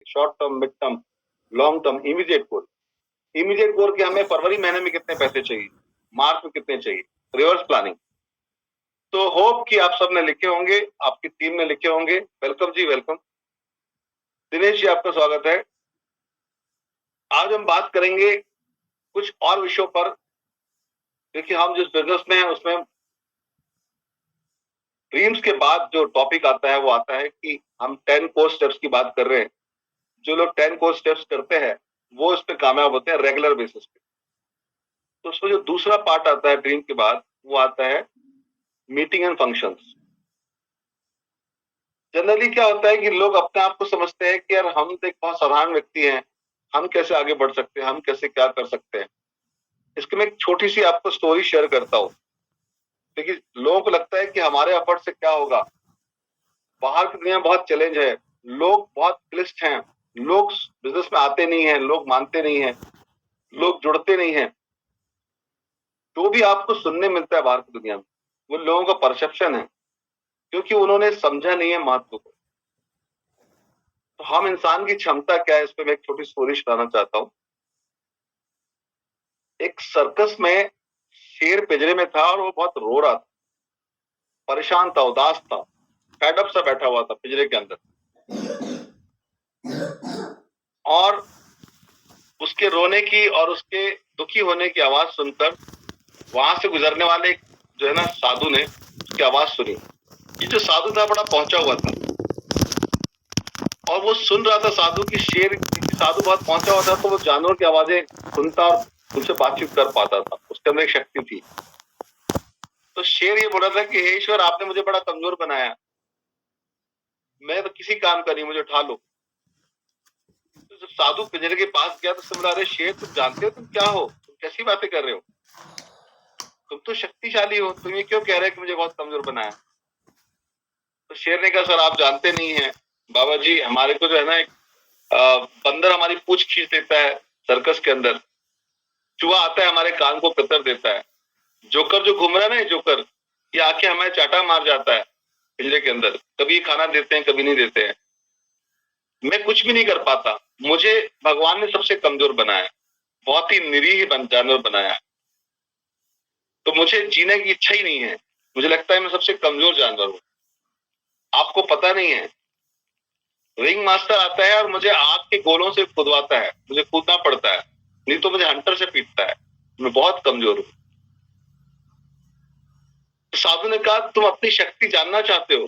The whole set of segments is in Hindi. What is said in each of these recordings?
Short term, mid term, long term, immediate गोल। इमीडिएट गोल के हमें फरवरी महीने में कितने पैसे चाहिए, मार्च में कितने चाहिए, रिवर्स प्लानिंग। तो होप कि आप सबने लिखे होंगे, आपकी टीम ने लिखे होंगे। वेलकम जी, वेलकम। दिनेश जी, आपका स्वागत है। आज हम बात करेंगे कुछ और विषयों पर। देखिए, हम जिस बिजनेस में हैं उसमें ड्रीम्स के बाद जो टॉपिक आता है वो आता है कि हम 10 कोर स्टेप्स की बात कर रहे हैं। जो लोग 10 कोर स्टेप्स करते हैं वो इस पे कामयाब होते हैं रेगुलर बेसिस पे। तो उसमें जो दूसरा पार्ट आता है ड्रीम के बाद, वो आता है मीटिंग एंड फंक्शंस। जनरली क्या होता है कि लोग अपने आप को समझते हैं कि यार हम तो एक बहुत साधारण व्यक्ति हैं, हम कैसे आगे बढ़ सकते हैं, हम कैसे क्या कर सकते हैं। इसकी मैं एक छोटी सी आपको स्टोरी शेयर करता हूँ। देखिए, लोगों को लगता है कि हमारे एफर्ट से क्या होगा, बाहर की दुनिया में बहुत चैलेंज है, लोग बहुत क्लिष्ट हैं, लोग बिजनेस में आते नहीं हैं, लोग मानते नहीं हैं, लोग जुड़ते नहीं हैं। जो भी आपको सुनने मिलता है बाहर की दुनिया में, वो लोगों का परसेप्शन है, क्योंकि उन्होंने समझा नहीं है महत्व को। तो हम इंसान की क्षमता क्या है, इस पे मैं एक छोटी स्टोरी सुनाना चाहता हूँ। एक सर्कस में शेर पिंजरे में था और वो बहुत रो रहा था, परेशान था, उदास था, फेडअप सा बैठा हुआ था पिंजरे के अंदर। और उसके रोने की और उसके दुखी होने की आवाज सुनकर वहां से गुजरने वाले जो है ना साधु ने उसकी आवाज सुनी। ये जो साधु था बड़ा पहुंचा हुआ था और वो सुन रहा था साधु की साधु बहुत पहुंचा हुआ था, तो वो जानवर की आवाजें सुनता और उनसे बातचीत कर पाता था, उसके अंदर एक शक्ति थी। तो शेर ये बोल रहा था कि हे ईश्वर, आपने मुझे बड़ा कमजोर बनाया, मैं तो किसी काम का नहीं, मुझे उठा लो। तो जब साधु पिंजरे के पास गया तो उसने बोला, अरे शेर, तुम जानते हो तुम क्या हो, तुम कैसी बातें कर रहे हो, तुम तो शक्तिशाली हो, तुम ये क्यों कह रहे हो कि मुझे बहुत कमजोर बनाया। तो शेर ने कहा, सर आप जानते नहीं है बाबा जी, हमारे को जो है ना एक बंदर हमारी पूंछ खींच देता है सर्कस के अंदर, चूहा आता है हमारे कान को कतर देता है, जोकर जो घूम रहा है ना, जोकर, ये आके हमारे चाटा मार जाता है पिंजरे के अंदर, कभी खाना देते हैं कभी नहीं देते हैं, मैं कुछ भी नहीं कर पाता, मुझे भगवान ने सबसे कमजोर बनाया, बहुत ही निरीह जानवर बनाया, तो मुझे जीने की इच्छा ही नहीं है, मुझे लगता है मैं सबसे कमजोर जानवर हूं। आपको पता नहीं है, रिंग मास्टर आता है और मुझे आग के गोलों से खुदवाता है, मुझे कूदना पड़ता है, नहीं तो मुझे हंटर से पीटता है, मैं बहुत कमजोर हूं। तो साधु ने कहा, तुम अपनी शक्ति जानना चाहते हो,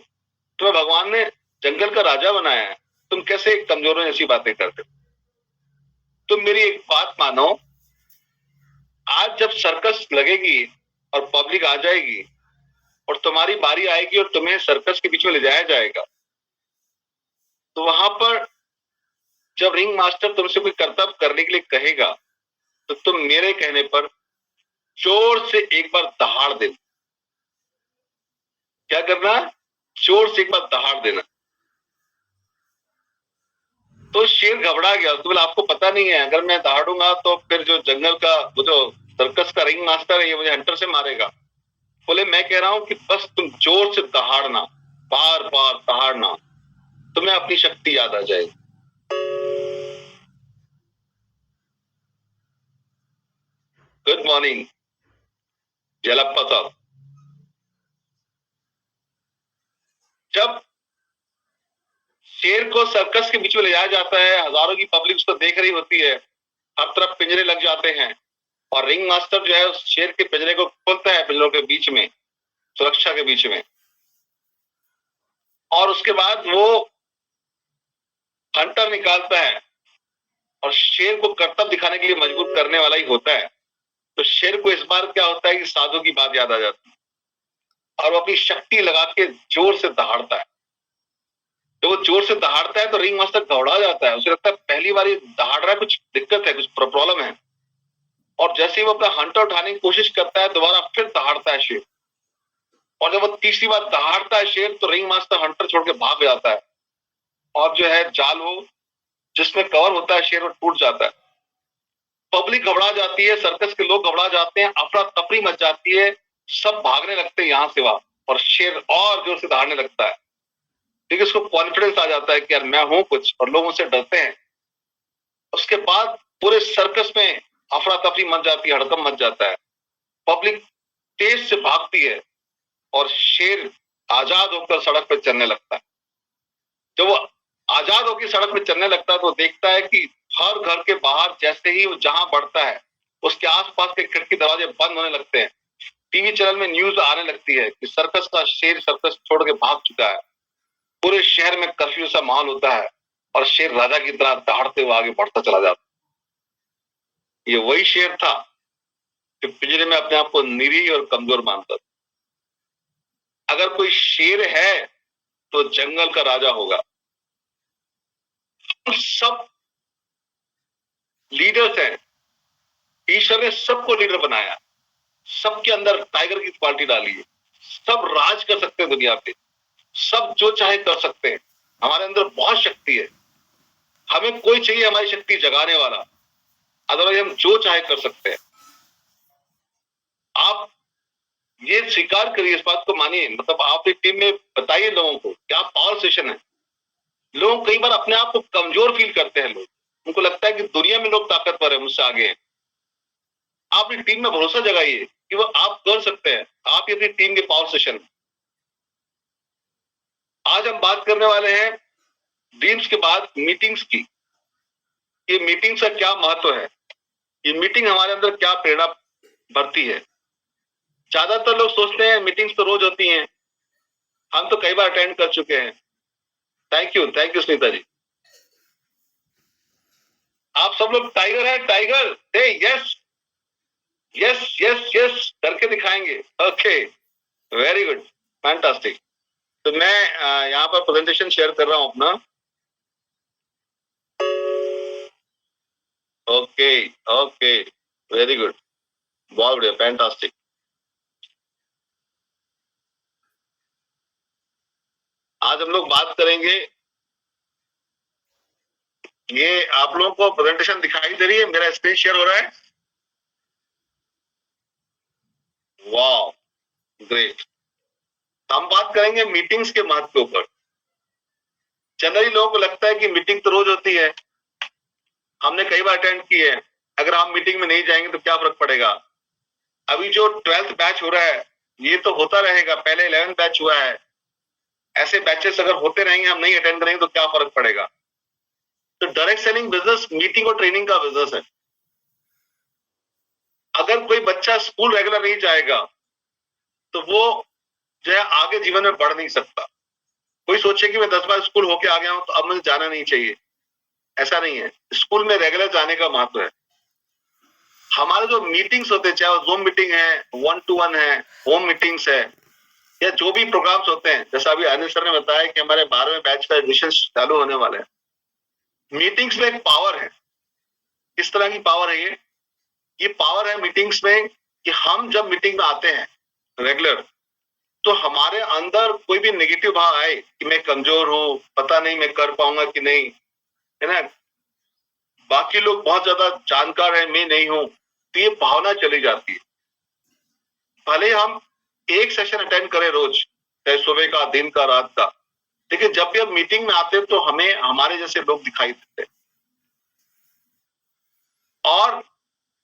तुम्हें भगवान ने जंगल का राजा बनाया है, तुम कैसे कमजोरों जैसी बातें करते हो। तुम मेरी एक बात मानो, आज जब सर्कस लगेगी और पब्लिक आ जाएगी और तुम्हारी बारी आएगी और तुम्हें सर्कस के बीच में ले जाया जाएगा, तो वहां पर जब रिंग मास्टर तुमसे कोई कर्तव्य करने के लिए कहेगा, तो तुम मेरे कहने पर जोर से एक बार दहाड़ देना। क्या करना? जोर से एक बार दहाड़ देना। तो शेर घबरा गया, तो बोला, आपको पता नहीं है, अगर मैं दहाड़ूंगा तो फिर जो जंगल का वो जो सर्कस का रिंग मास्टर है, ये मुझे हंटर से मारेगा। बोले, मैं कह रहा हूं कि बस तुम जोर से दहाड़ना, बार बार दहाड़ना, तुम्हें अपनी शक्ति याद आ जाएगी। गुड मॉर्निंग जलप्पा साहब। जब शेर को सर्कस के बीच में ले जाया जाता है, हजारों की पब्लिक उसको देख रही होती है, हर तरफ पिंजरे लग जाते हैं, और रिंग मास्टर जो है उस शेर के पिंजरे को खोलता है, पिंजरों के बीच में, सुरक्षा के बीच में, और उसके बाद वो हंटर निकालता है और शेर को कर्तव्य दिखाने के लिए मजबूर करने वाला ही होता है। तो शेर को इस बार क्या होता है कि साधु की बात याद आ जाती है और वो अपनी शक्ति लगा के जोर से दहाड़ता है। जब वो जोर से दहाड़ता है तो रिंग मास्टर घबरा जाता है, उसे लगता है पहली बार दहाड़ रहा है, कुछ दिक्कत है, कुछ प्रॉब्लम है। और जैसे ही वो अपना हंटर उठाने की कोशिश करता है, दोबारा फिर दहाड़ता है शेर, और जब वो तीसरी बार दहाड़ता है शेर, तो रिंग मास्टर हंटर छोड़ के भाग जाता है, और जो है जाल वो जिसमें कवर होता है शेर, वो टूट जाता है। पब्लिक घबरा जाती है, सर्कस के लोग घबरा जाते हैं, अफरा तफरी मच जाती है, सब भागने लगते हैं यहां से वहां, और शेर और जोर से दहाड़ने लगता है। ठीक है, उसको कॉन्फिडेंस आ जाता है कि यार मैं हूं कुछ, और लोग उससे डरते हैं। उसके बाद पूरे सर्कस में अफरा तफरी मच जाती है, हड़कंप मच जाता है, पब्लिक तेज से भागती है और शेर आजाद होकर सड़क पर चलने लगता है। जब वो आजाद होकर सड़क पर चलने लगता है तो देखता है कि हर घर के बाहर जैसे ही वो जहां बढ़ता है उसके आसपास के खिड़की दरवाजे बंद होने लगते हैं। टीवी चैनल में न्यूज आने लगती है कि सर्कस का शेर सर्कस छोड़ के भाग चुका है। पूरे शहर में कर्फ्यू सा माहौल होता है और शेर राजा की तरह दहाड़ते हुए आगे बढ़ता चला जाता है। ये वही शेर था जो पिंजरे में अपने आप को निरीह और कमजोर मानता था। अगर कोई शेर है तो जंगल का राजा होगा। सब लीडर्स हैं, ईश्वर ने सबको लीडर बनाया, सबके अंदर टाइगर की क्वालिटी डाली है। सब राज कर सकते हैं दुनिया पे, सब जो चाहे कर सकते हैं। हमारे अंदर बहुत शक्ति है, हमें कोई चाहिए हमारी शक्ति जगाने वाला, अदरवाइज हम जो चाहे कर सकते हैं। आप ये स्वीकार करिए, इस बात को मानिए, मतलब आप एक टीम में बताइए लोगों को क्या पावर सेशन है। लोग कई बार अपने आप को कमजोर फील करते हैं, लोग उनको लगता है कि दुनिया में लोग ताकतवर है, मुझसे आगे हैं। आप एक टीम में भरोसा जगाइए कि वो आप कर सकते हैं। आप ये अपनी टीम के पावर सेशन। आज हम बात करने वाले हैं ड्रीम्स के बाद मीटिंग्स की। ये मीटिंग्स का क्या महत्व है, ये मीटिंग हमारे अंदर क्या प्रेरणा भरती है। ज्यादातर लोग सोचते हैं मीटिंग्स तो रोज होती हैं, हम तो कई बार अटेंड कर चुके हैं। Thank you Sunita ji. आप सब लोग टाइगर हैं, टाइगर हे यस यस यस यस करके दिखाएंगे। Okay, very good, fantastic. तो मैं यहाँ पर प्रेजेंटेशन शेयर कर रहा हूं अपना। ओके ओके, वेरी गुड, बहुत बढ़िया, फैंटास्टिक। आज हम लोग बात करेंगे, ये आप लोगों को प्रेजेंटेशन दिखाई दे रही है, मेरा स्क्रीन शेयर हो रहा है? वाह, ग्रेट। हम बात करेंगे मीटिंग्स के महत्व के ऊपर। जनरली लोगों को लगता है कि मीटिंग तो रोज होती है, हमने कई बार अटेंड की है, अगर हम मीटिंग में नहीं जाएंगे तो क्या फर्क पड़ेगा। अभी जो 12th बैच हो रहा है ये तो होता रहेगा, पहले 11th बैच हुआ है, ऐसे बैचेस अगर होते रहेंगे, हम नहीं अटेंड करेंगे तो क्या फर्क पड़ेगा। तो डायरेक्ट सेलिंग बिजनेस मीटिंग और ट्रेनिंग का बिजनेस है। अगर कोई बच्चा स्कूल रेगुलर नहीं जाएगा तो वो जो है आगे जीवन में बढ़ नहीं सकता। कोई सोचे कि मैं 10 बार स्कूल होके आ गया हूं तो अब मुझे जाना नहीं चाहिए, ऐसा नहीं है। स्कूल में रेगुलर जाने का महत्व है। हमारे जो मीटिंग्स होते हैं, चाहे वो जूम मीटिंग है, 1-to-1 है, होम मीटिंग्स है, या जो भी प्रोग्राम्स होते हैं, जैसा अभी अनिल सर ने बताया कि हमारे 12वें बैच का एडमिशन चालू होने वाले हैं। मीटिंग्स में एक पावर है। किस तरह की पावर है ये पावर है मीटिंग्स में कि हम जब मीटिंग में आते हैं रेगुलर, तो हमारे अंदर कोई भी नेगेटिव भाव आए कि मैं कमजोर हूं, पता नहीं मैं कर पाऊंगा कि नहीं, है ना, बाकी लोग बहुत ज्यादा जानकार है, मैं नहीं हूं, तो ये भावना चली जाती है। भले हम एक सेशन अटेंड करें रोज, चाहे सुबह का, दिन का, रात का, लेकिन जब भी हम मीटिंग में आते हैं तो हमें हमारे जैसे लोग दिखाई देते हैं और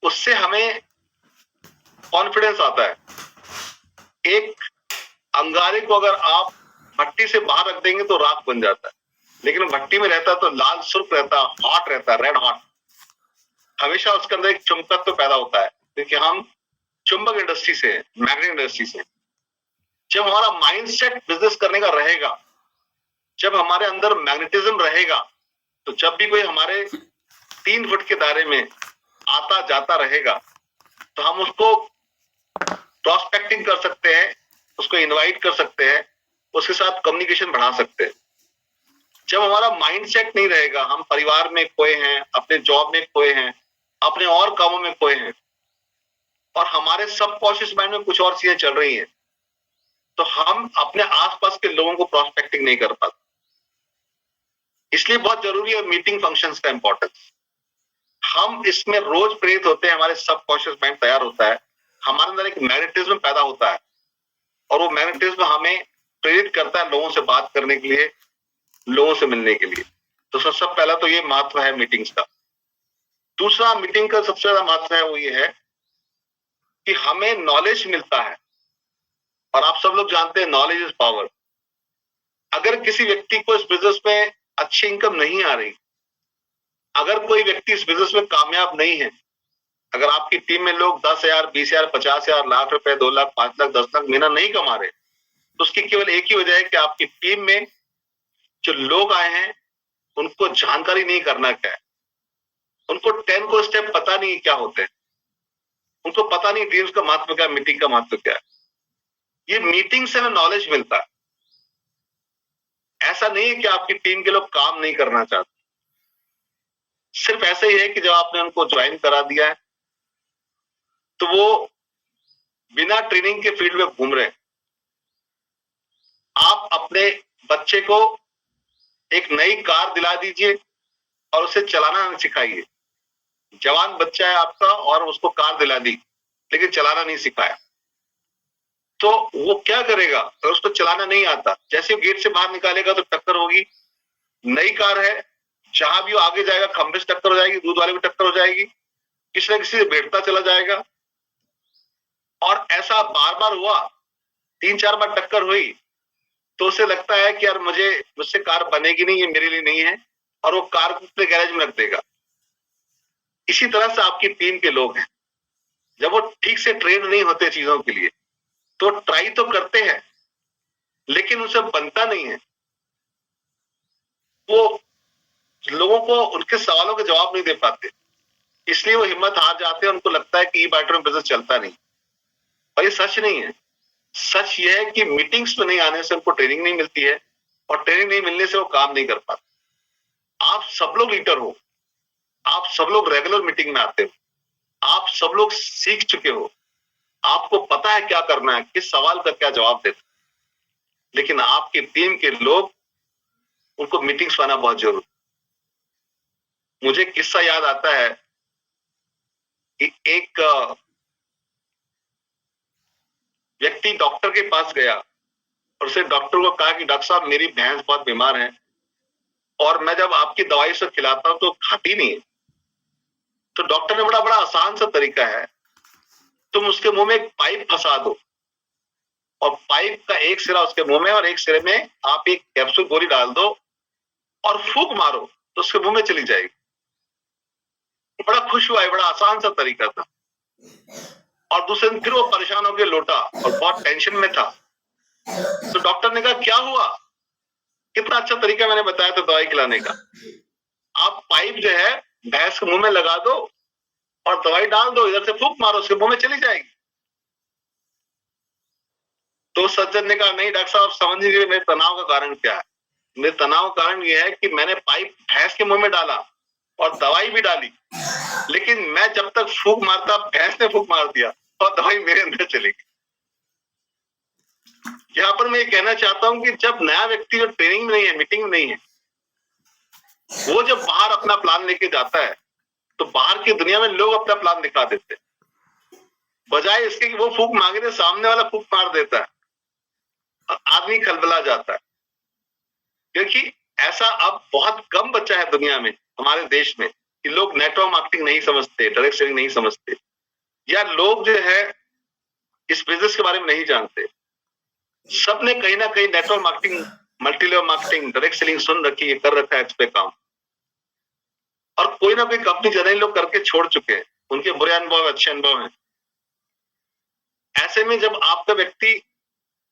उससे हमें कॉन्फिडेंस आता है। एक अंगारे को अगर आप भट्टी से बाहर रख देंगे तो राख बन जाता है, लेकिन भट्टी में रहता है तो लाल सुर्ख रहता है, हॉट रहता है, रेड हॉट। हमेशा उसके अंदर एक चुंबकत्व तो पैदा होता है, क्योंकि हम चुंबक इंडस्ट्री से, मैग्नेटिक इंडस्ट्री से। जब हमारा माइंडसेट बिजनेस करने का रहेगा, जब हमारे अंदर मैग्नेटिज्म रहेगा, तो जब भी कोई हमारे 3 फुट के दायरे में आता जाता रहेगा तो हम उसको प्रोस्पेक्टिंग कर सकते हैं, उसको इनवाइट कर सकते हैं, उसके साथ कम्युनिकेशन बढ़ा सकते हैं। जब हमारा माइंडसेट नहीं रहेगा, हम परिवार में खोए हैं, अपने जॉब में खोए हैं, अपने और कामों में खोए हैं और हमारे सबकॉन्शियस माइंड में कुछ और चीजें चल रही हैं, तो हम अपने आसपास के लोगों को प्रोस्पेक्टिंग नहीं कर पाते। इसलिए बहुत जरूरी है मीटिंग फंक्शंस का इंपॉर्टेंस। हम इसमें रोज प्रेरित होते हैं, हमारे सबकॉन्शियस माइंड तैयार होता है, हमारे अंदर एक मैग्नेटिज्म पैदा होता है और वो मैग्नेटिज्म हमें प्रेरित करता है लोगों से बात करने के लिए, लोगों से मिलने के लिए। तो सब पहला तो ये महत्व है मीटिंग्स का। दूसरा मीटिंग का सबसे ज्यादा महत्व है वो ये है कि हमें नॉलेज मिलता है, और आप सब लोग जानते हैं नॉलेज इज पावर। अगर किसी व्यक्ति को इस बिजनेस में अच्छी इनकम नहीं आ रही, अगर कोई व्यक्ति इस बिजनेस में कामयाब नहीं है, अगर आपकी टीम में लोग 10,000, 20,000, 50,000, लाख रुपए, 2 लाख, 5 लाख, 10 लाख महीना नहीं कमा रहे, तो उसकी केवल एक ही वजह है कि आपकी टीम में जो लोग आए हैं उनको जानकारी नहीं करना क्या है, उनको 10 को स्टेप पता नहीं क्या होते हैं, उनको पता नहीं टीम्स का महत्व क्या है, मीटिंग का महत्व क्या है। ये मीटिंग से हमें नॉलेज मिलता है। ऐसा नहीं है कि आपकी टीम के लोग काम नहीं करना चाहते, सिर्फ ऐसा ही है कि जब आपने उनको ज्वाइन करा दिया है तो वो बिना ट्रेनिंग के फील्ड में घूम रहे हैं। आप अपने बच्चे को एक नई कार दिला दीजिए और उसे चलाना नहीं सिखाइए। जवान बच्चा है आपका और उसको कार दिला दी लेकिन चलाना नहीं सिखाया, तो वो क्या करेगा? अगर उसको चलाना नहीं आता, जैसे वो गेट से बाहर निकालेगा तो टक्कर होगी। नई कार है, जहां भी वो आगे जाएगा खंबे से टक्कर हो जाएगी, दूध वाले भी टक्कर हो जाएगी, किसी न किसी से भिड़ता चला जाएगा। और ऐसा बार बार हुआ, 3-4 बार टक्कर हुई तो उसे लगता है कि यार मुझसे कार बनेगी नहीं, ये मेरे लिए नहीं है, और वो कार को अपने गैरेज में रख देगा। इसी तरह से आपकी टीम के लोग हैं, जब वो ठीक से ट्रेन नहीं होते चीजों के लिए तो ट्राई तो करते हैं लेकिन उसे बनता नहीं है। वो लोगों को उनके सवालों के जवाब नहीं दे पाते, इसलिए वो हिम्मत हार जाते हैं। उनको लगता है कि ई बैटरी में बिजनेस चलता नहीं, और ये सच नहीं है। सच ये है कि मीटिंग्स में नहीं आने से उनको ट्रेनिंग नहीं मिलती है, और ट्रेनिंग नहीं मिलने से वो काम नहीं कर पाते। आप सब लोग लीडर हो, आप सब लोग रेगुलर मीटिंग में आते हो, आप सब लोग सीख चुके हो, आपको पता है क्या करना है, किस सवाल का क्या जवाब देना, लेकिन आपकी टीम के लोग, उनको मीटिंग्स आना बहुत जरूरी। मुझे किस्सा याद आता है कि एक व्यक्ति डॉक्टर के पास गया और उसे डॉक्टर को कहा कि डॉक्टर साहब मेरी भैंस बहुत बीमार है और मैं जब आपकी दवाई से खिलाता हूं तो खाती नहीं है। तो डॉक्टर ने बड़ा बड़ा आसान सा तरीका है, तुम उसके मुंह में एक पाइप फंसा दो और पाइप का एक सिरा उसके मुंह में और एक सिरे में आप एक कैप्सूल गोली डाल दो और फूंक मारो तो उसके मुंह में चली जाएगी। बड़ा खुश हुआ है, बड़ा आसान सा तरीका था। और दूसरे दिन फिर वो परेशान होकर लौटा और बहुत टेंशन में था। तो डॉक्टर ने कहा क्या हुआ? कितना अच्छा तरीका मैंने बताया था दवाई खिलाने का। आप पाइप जो है भैंस के मुंह में लगा दो और दवाई डाल दो, इधर से फूंक मारो, उसके मुंह में चली जाएगी। तो सज्जन ने कहा नहीं डॉक्टर साहब, समझ लीजिए मेरे तनाव का कारण क्या है। मेरे तनाव का कारण यह है कि मैंने पाइप भैंस के मुंह में डाला और दवाई भी डाली, लेकिन मैं जब तक फूंक मारता भैंस ने फूंक मार दिया और दवाई मेरे अंदर चली गई। यहाँ पर मैं ये कहना चाहता हूं कि जब नया व्यक्ति जो ट्रेनिंग में नहीं है, मीटिंग में नहीं है, वो जब बाहर अपना प्लान लेके जाता है तो बाहर की दुनिया में लोग अपना प्लान दिखा देते हैं, बजाय इसके कि वो फूंक मांगे तो सामने वाला फूंक मार देता है और आदमी खलबला जाता है। क्योंकि ऐसा अब बहुत कम बच्चा है दुनिया में, हमारे देश में, कि लोग नेटवर्क मार्केटिंग नहीं समझते, डायरेक्ट सेलिंग नहीं समझते, या लोग जो है इस बिजनेस के बारे में नहीं जानते। सबने कहीं ना कहीं network marketing, multi level marketing, direct selling सुन रखी है, कर रखा है इस पे काम, और कोई ना कोई कंपनी ज्यादा ही लोग करके छोड़ चुके हैं, उनके बुरे अनुभव अच्छे अनुभव हैं। ऐसे में जब आपका व्यक्ति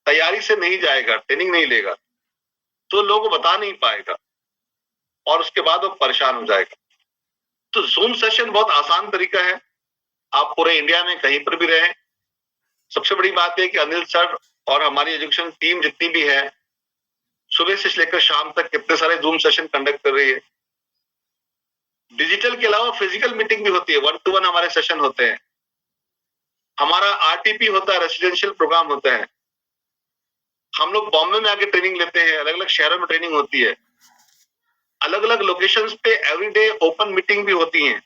तैयारी से नहीं जाएगा, ट्रेनिंग नहीं लेगा, तो लोगों को बता नहीं पाएगा और उसके बाद वो परेशान हो जाएगा। तो जूम सेशन बहुत आसान तरीका है, आप पूरे इंडिया में कहीं पर भी रहें। सबसे बड़ी बात है कि अनिल सर और हमारी एजुकेशन टीम जितनी भी है, सुबह से लेकर शाम तक कितने सारे जूम सेशन कंडक्ट कर रही है। डिजिटल के अलावा फिजिकल मीटिंग भी होती है, 1-to-1 हमारे सेशन होते हैं। हमारा आरटीपी होता है, रेसिडेंशियल प्रोग्राम होता है। हम लोग बॉम्बे में आके ट्रेनिंग लेते हैं, अलग अलग शहरों में ट्रेनिंग होती है, अलग अलग लोकेशंस पे एवरीडे ओपन मीटिंग भी होती हैं।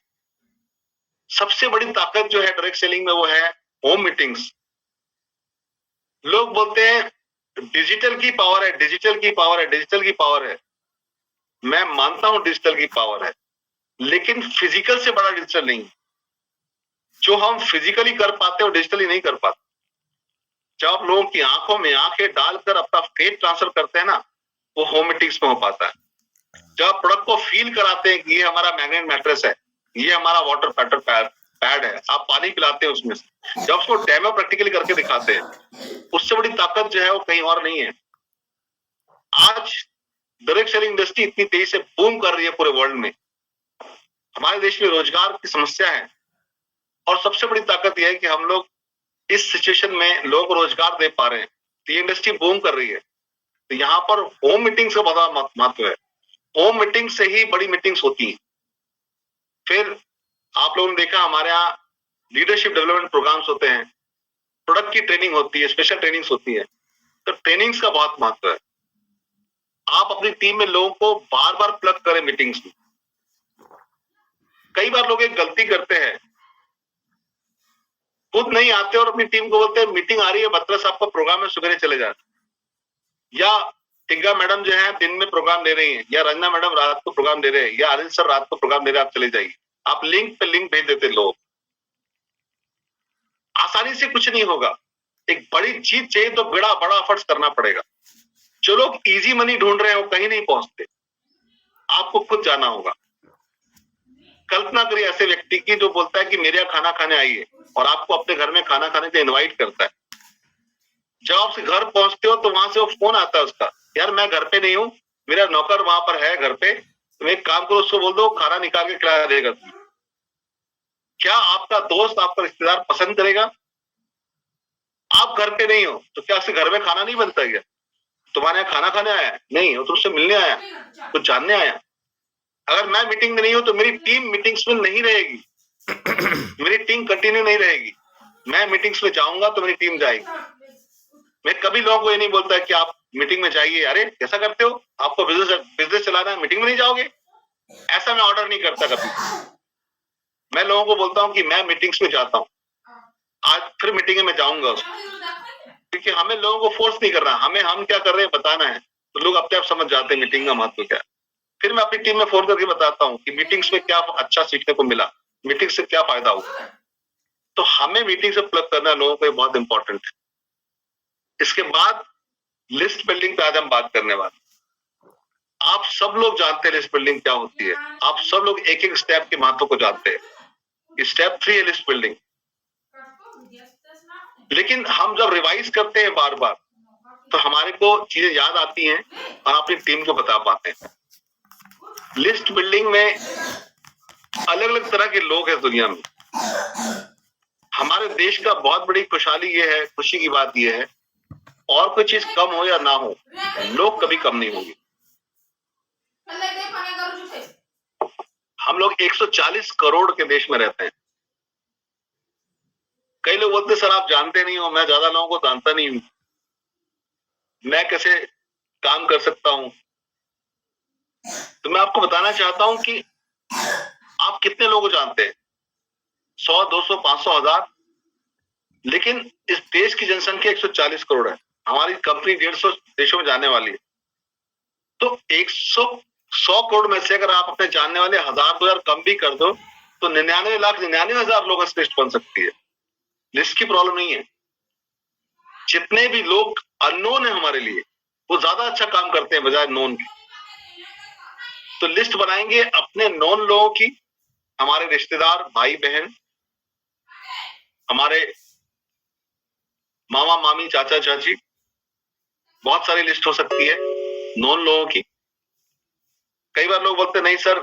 सबसे बड़ी ताकत जो है डायरेक्ट सेलिंग में वो है होम मीटिंग्स। लोग बोलते हैं डिजिटल की पावर है, डिजिटल की पावर है, डिजिटल की पावर है। मैं मानता हूं डिजिटल की पावर है, लेकिन फिजिकल से बड़ा डिजिटल नहीं। जो हम फिजिकली कर पाते हैं वो डिजिटली नहीं कर पाते। जब आप लोगों की आंखों में आंखें डालकर अपना फेस ट्रांसफर करते हैं ना, वो होम मीटिंग्स में हो पाता है। जब आप प्रोडक्ट को फील कराते हैं कि ये हमारा मैग्नेट मैट्रेस है, ये हमारा वाटर पैटर पैड है, आप पानी पिलाते हैं उसमें से, जब उसको डेमो प्रैक्टिकली करके दिखाते हैं, उससे बड़ी ताकत जो है वो कहीं और नहीं है। आज डायरेक्ट सेलिंग इंडस्ट्री इतनी तेजी से बूम कर रही है पूरे वर्ल्ड में। हमारे देश में रोजगार की समस्या है और सबसे बड़ी ताकत यह है कि हम लोग इस सिचुएशन में लोगों को रोजगार दे पा रहे हैं। तो ये इंडस्ट्री बूम कर रही है। तो यहाँ पर होम मीटिंग्स का बहुत महत्व है। होम मीटिंग से ही बड़ी मीटिंग्स होती हैं। फिर आप लोगों ने देखा हमारे यहाँ लीडरशिप डेवलपमेंट प्रोग्राम्स होते हैं, प्रोडक्ट की ट्रेनिंग होती है, स्पेशल ट्रेनिंग्स होती है। तो ट्रेनिंग्स का बहुत महत्व है। आप अपनी टीम में लोगों को बार बार प्लग करें मीटिंग्स में। कई बार लोग एक गलती करते हैं, खुद नहीं आते और अपनी टीम को बोलते हैं मीटिंग आ रही है, बत्रा साहब का प्रोग्राम है, सुबह चले जाते, या टिग्गा मैडम जो है दिन में प्रोग्राम दे रही हैं, या रंजना मैडम रात को प्रोग्राम दे रहे हैं, या अनिल सर रात को प्रोग्राम दे रहे हैं, आप चले जाइए। आप लिंक पे लिंक भेज देते लोग। आसानी से कुछ नहीं होगा। एक बड़ी चीज चाहिए तो बड़ा बड़ा एफर्ट्स करना पड़ेगा। जो लोग इजी मनी ढूंढ रहे हैं वो कहीं नहीं पहुंचते। आपको खुद जाना होगा। कल्पना करिए ऐसे व्यक्ति की जो बोलता है कि मेरे यहाँ खाना खाने आइए और आपको अपने घर में खाना खाने के इनवाइट करता है। जब आप घर पहुंचते हो तो वहां से वो फोन आता है उसका, यार मैं घर पे नहीं हूँ, मेरा नौकर वहां पर है घर पे, तुम एक काम करो, उसको बोल दो खाना निकाल के खिला देगा। क्या आपका दोस्त, आपका रिश्तेदार पसंद करेगा? आप घर पे नहीं हो तो क्या उसके घर में खाना नहीं बनता है? तुम्हारे यहाँ खाना खाने आया? नहीं, वो तुमसे मिलने आया, कुछ जानने आया। अगर मैं मीटिंग में नहीं हूं तो मेरी टीम मीटिंग्स में नहीं रहेगी। मेरी टीम कंटिन्यू नहीं रहेगी। मैं मीटिंग्स में जाऊंगा तो मेरी टीम जाएगी। मैं कभी लोगों को ये नहीं बोलता कि आप मीटिंग में जाइए, अरे कैसा करते हो, आपको बिजनेस चलाना है, मीटिंग में नहीं जाओगे, ऐसा मैं ऑर्डर नहीं करता कभी। मैं लोगों को बोलता हूँ कि मैं मीटिंग्स में जाता हूँ, आज फिर मीटिंग में जाऊंगा क्योंकि हमें लोगों को फोर्स नहीं करना, हमें हम क्या कर रहे हैं बताना है, तो लोग अपने आप समझ जाते हैं मीटिंग का महत्व क्या है। फिर मैं अपनी टीम में फोन करके बताता हूँ कि मीटिंग्स में क्या अच्छा सीखने को मिला, मीटिंग से क्या फायदा हुआ। तो हमें मीटिंग से प्लग करना लोगों को बहुत इंपॉर्टेंट है। इसके बाद लिस्ट बिल्डिंग पे आज हम बात करने वाले। आप सब लोग जानते हैं लिस्ट बिल्डिंग क्या होती है। आप सब लोग एक एक स्टेप के महत्व को जानते हैं। स्टेप 3 है लिस्ट बिल्डिंग। लेकिन हम जब रिवाइज करते हैं बार बार तो हमारे को चीजें याद आती हैं और अपनी टीम को बता पाते हैं। लिस्ट बिल्डिंग में अलग अलग तरह के लोग हैं दुनिया में। हमारे देश का बहुत बड़ी खुशहाली ये है, खुशी की बात ये है, और कोई चीज कम हो या ना हो, लोग कभी कम नहीं होंगे। हम लोग 140 करोड़ के देश में रहते हैं। कई लोग बोलते सर आप जानते नहीं हो, मैं ज्यादा लोगों को जानता नहीं हूं, मैं कैसे काम कर सकता हूं। तो मैं आपको बताना चाहता हूं कि आप कितने लोगों को जानते हैं, 100, 200, 500, 1000, लेकिन इस देश की जनसंख्या 140 करोड़ है। हमारी कंपनी 150 देशों में जाने वाली है। तो 100 करोड़ में से अगर आप अपने जानने वाले 1000-2000 कम भी कर दो तो 99,99,000 लोगों की लिस्ट बन सकती है। लिस्ट की प्रॉब्लम नहीं है। जितने भी लोग अननोन है हमारे लिए वो ज्यादा अच्छा काम करते हैं बजाय नोन के। तो लिस्ट बनाएंगे अपने नोन लोगों की, हमारे रिश्तेदार, भाई बहन, हमारे मामा मामी, चाचा चाची, बहुत सारी लिस्ट हो सकती है नोन लोगों की। कई बार लोग बोलते नहीं सर,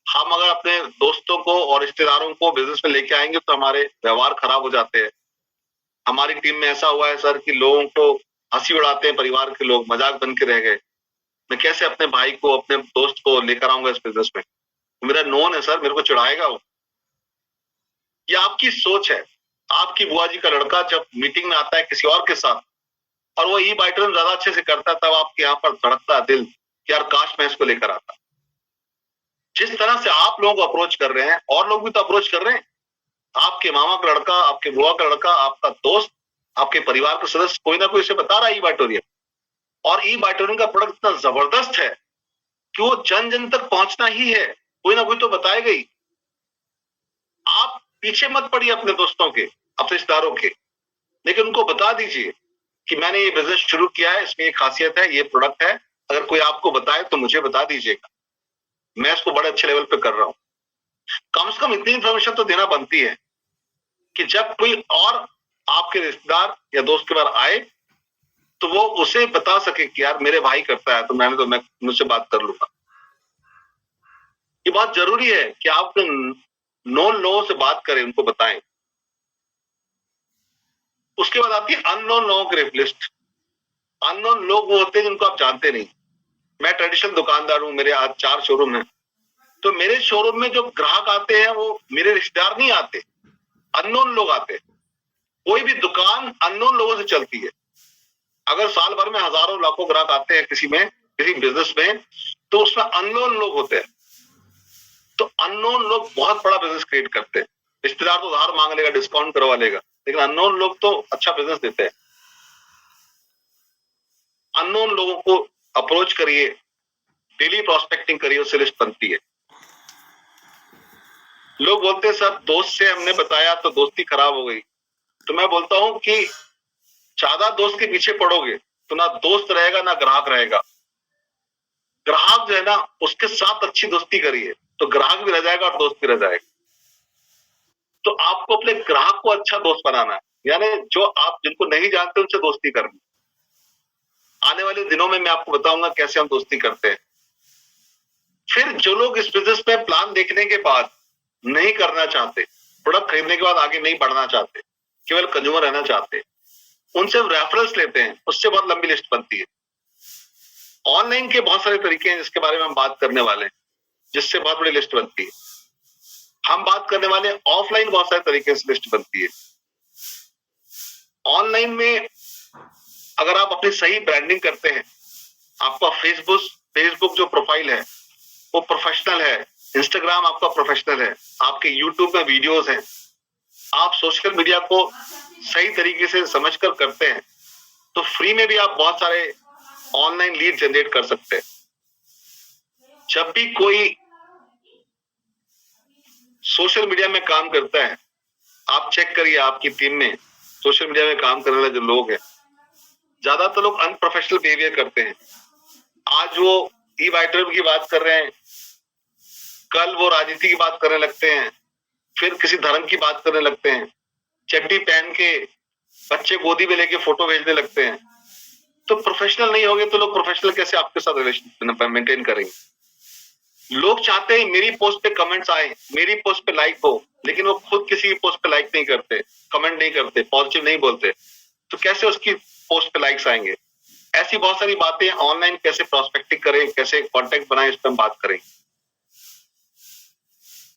हम अगर अपने दोस्तों को और रिश्तेदारों को बिजनेस में लेके आएंगे तो हमारे व्यवहार खराब हो जाते हैं। हमारी टीम में ऐसा हुआ है सर कि लोगों को हंसी उड़ाते हैं, परिवार के लोग मजाक बन के रह गए, मैं कैसे अपने भाई को, अपने दोस्त को लेकर आऊंगा इस बिजनेस में, मेरा नोन है सर, मेरे को चिढ़ाएगा वो। ये आपकी सोच है। आपकी बुआ जी का लड़का जब मीटिंग में आता है किसी और के साथ और वो ई बाइटरन ज्यादा अच्छे से करता है, तब आपके यहाँ पर धड़कता है दिल कि यार काश मैं इसको लेकर आता। जिस तरह से आप लोगों को अप्रोच कर रहे हैं और लोग भी तो अप्रोच कर रहे हैं। आपके मामा का लड़का, आपके बुआ का लड़का, आपका दोस्त, आपके परिवार का सदस्य कोई ना कोई इसे बता रहा है ई बाइटोरियम, और ई बाइटोरियम का प्रोडक्ट इतना जबरदस्त है कि वो जन जन तक पहुंचना ही है, कोई ना कोई तो बताएगा ही। आप पीछे मत पड़िए अपने दोस्तों के, अपने रिश्तेदारों के, लेकिन उनको बता दीजिए कि मैंने ये बिजनेस शुरू किया है, इसमें ये खासियत है, ये प्रोडक्ट है, अगर कोई आपको बताए तो मुझे बता दीजिएगा, मैं इसको बड़े अच्छे लेवल पे कर रहा हूं। कम से कम इतनी इन्फॉर्मेशन तो देना बनती है कि जब कोई और आपके रिश्तेदार या दोस्त के बारे आए तो वो उसे बता सके कि यार मेरे भाई करता है, तो मैं मुझसे बात कर लूंगा। ये बहुत जरूरी है कि आप नोन लोगों से बात करें, उनको बताएं। उसके बाद आती है अननोन लोगों की लिस्ट। अननोन लोग वो होते हैं जिनको आप जानते नहीं। मैं ट्रेडिशनल दुकानदार हूं, मेरे आज 4 शोरूम है, तो मेरे शोरूम में जो ग्राहक आते हैं वो मेरे रिश्तेदार नहीं आते, अननोन लोग आते हैं। कोई भी दुकान अननोन लोगों से चलती है। अगर साल भर में हजारों लाखों ग्राहक आते हैं किसी बिजनेस में, तो उसमें अननोन लोग होते हैं। तो अननोन लोग बहुत बड़ा बिजनेस क्रिएट करते हैं। रिश्तेदार तो उधार मांग लेगा, डिस्काउंट करवा लेगा, लेकिन अननोन लोग तो अच्छा बिजनेस देते हैं। अननोन लोगों को अप्रोच करिए, डेली प्रोस्पेक्टिंग करिए, उससे लिस्ट बनती है। लोग बोलते हैं सर दोस्त से हमने बताया तो दोस्ती खराब हो गई। तो मैं बोलता हूं कि ज्यादा दोस्त के पीछे पड़ोगे तो ना दोस्त रहेगा ना ग्राहक रहेगा। ग्राहक जो है ना, उसके साथ अच्छी दोस्ती करिए तो ग्राहक भी रह जाएगा और दोस्त भी रह जाएगा। तो आपको अपने ग्राहक को अच्छा दोस्त बनाना है, यानी जो आप जिनको नहीं जानते उनसे दोस्ती करनी। आने वाले दिनों में मैं आपको बताऊंगा कैसे हम दोस्ती करते हैं। फिर जो लोग इस बिजनेस में प्लान देखने के बाद नहीं करना चाहते, प्रोडक्ट खरीदने के बाद आगे नहीं बढ़ना चाहते, केवल कंज्यूमर रहना चाहते, उनसे हम रेफरेंस लेते हैं, उससे बहुत लंबी लिस्ट बनती है। ऑनलाइन के बहुत सारे तरीके हैं जिसके बारे में हम बात करने वाले हैं, जिससे बहुत बड़ी लिस्ट बनती है। हम बात करने वाले हैं ऑफलाइन, बहुत सारे तरीके से लिस्ट बनती है। ऑनलाइन में अगर आप अपनी सही ब्रांडिंग करते हैं, आपका फेसबुक जो प्रोफाइल है वो प्रोफेशनल है, इंस्टाग्राम आपका प्रोफेशनल है, आपके यूट्यूब में वीडियोस हैं, आप सोशल मीडिया को सही तरीके से समझकर करते हैं, तो फ्री में भी आप बहुत सारे ऑनलाइन लीड जनरेट कर सकते हैं। जब भी कोई सोशल मीडिया में काम करता है, आप चेक करिए आपकी टीम में सोशल मीडिया में काम करने वाले जो लोग हैं, ज्यादातर लोग अनप्रोफेशनल बिहेवियर करते हैं। आज वो ई वाइटरम की बात कर रहे हैं, कल वो राजनीति की बात करने लगते हैं, फिर किसी धर्म की बात करने लगते हैं, चड्डी पहन के बच्चे गोदी में लेके फोटो भेजने लगते हैं। तो प्रोफेशनल नहीं होगे तो लोग प्रोफेशनल कैसे आपके साथ रिलेशन मेंटेन करेंगे? लोग चाहते हैं मेरी पोस्ट पे कमेंट्स आए, मेरी पोस्ट पे लाइक हो, लेकिन वो खुद किसी की पोस्ट पे लाइक नहीं करते, कमेंट नहीं करते, पॉजिटिव नहीं बोलते, तो कैसे उसकी पोस्ट पे लाइक्स आएंगे? ऐसी बहुत सारी बातें ऑनलाइन कैसे प्रोस्पेक्टिंग करें, कैसे कॉन्टेक्ट बनाएं, इस पर हम बात करें।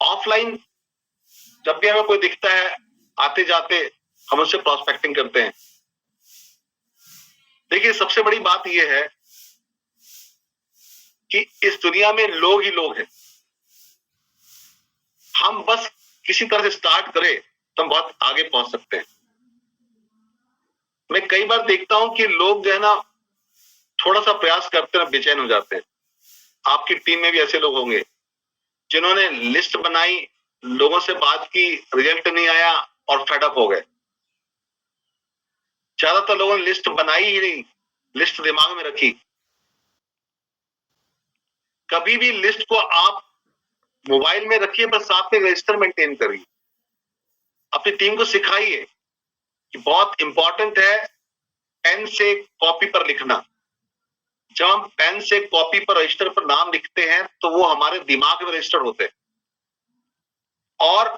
ऑफलाइन जब भी हमें कोई दिखता है आते जाते, हम उससे प्रोस्पेक्टिंग करते हैं। देखिए सबसे बड़ी बात यह है कि इस दुनिया में लोग ही लोग हैं। हम बस किसी तरह से स्टार्ट करें तो हम बहुत आगे पहुंच सकते हैं। मैं कई बार देखता हूं कि लोग जो है ना, थोड़ा सा प्रयास करते हैं बेचैन हो जाते हैं। आपकी टीम में भी ऐसे लोग होंगे जिन्होंने लिस्ट बनाई, लोगों से बात की, रिजल्ट नहीं आया और फेडअप हो गए। ज्यादातर लोगों ने लिस्ट बनाई ही नहीं, लिस्ट दिमाग में रखी। कभी भी लिस्ट को आप मोबाइल में रखिए, पर साथ में रजिस्टर मेंटेन करिए। अपनी टीम को सिखाइए कि बहुत इंपॉर्टेंट है पेन से कॉपी पर लिखना। जब हम पेन से कॉपी पर रजिस्टर पर नाम लिखते हैं तो वो हमारे दिमाग में रजिस्टर होते हैं, और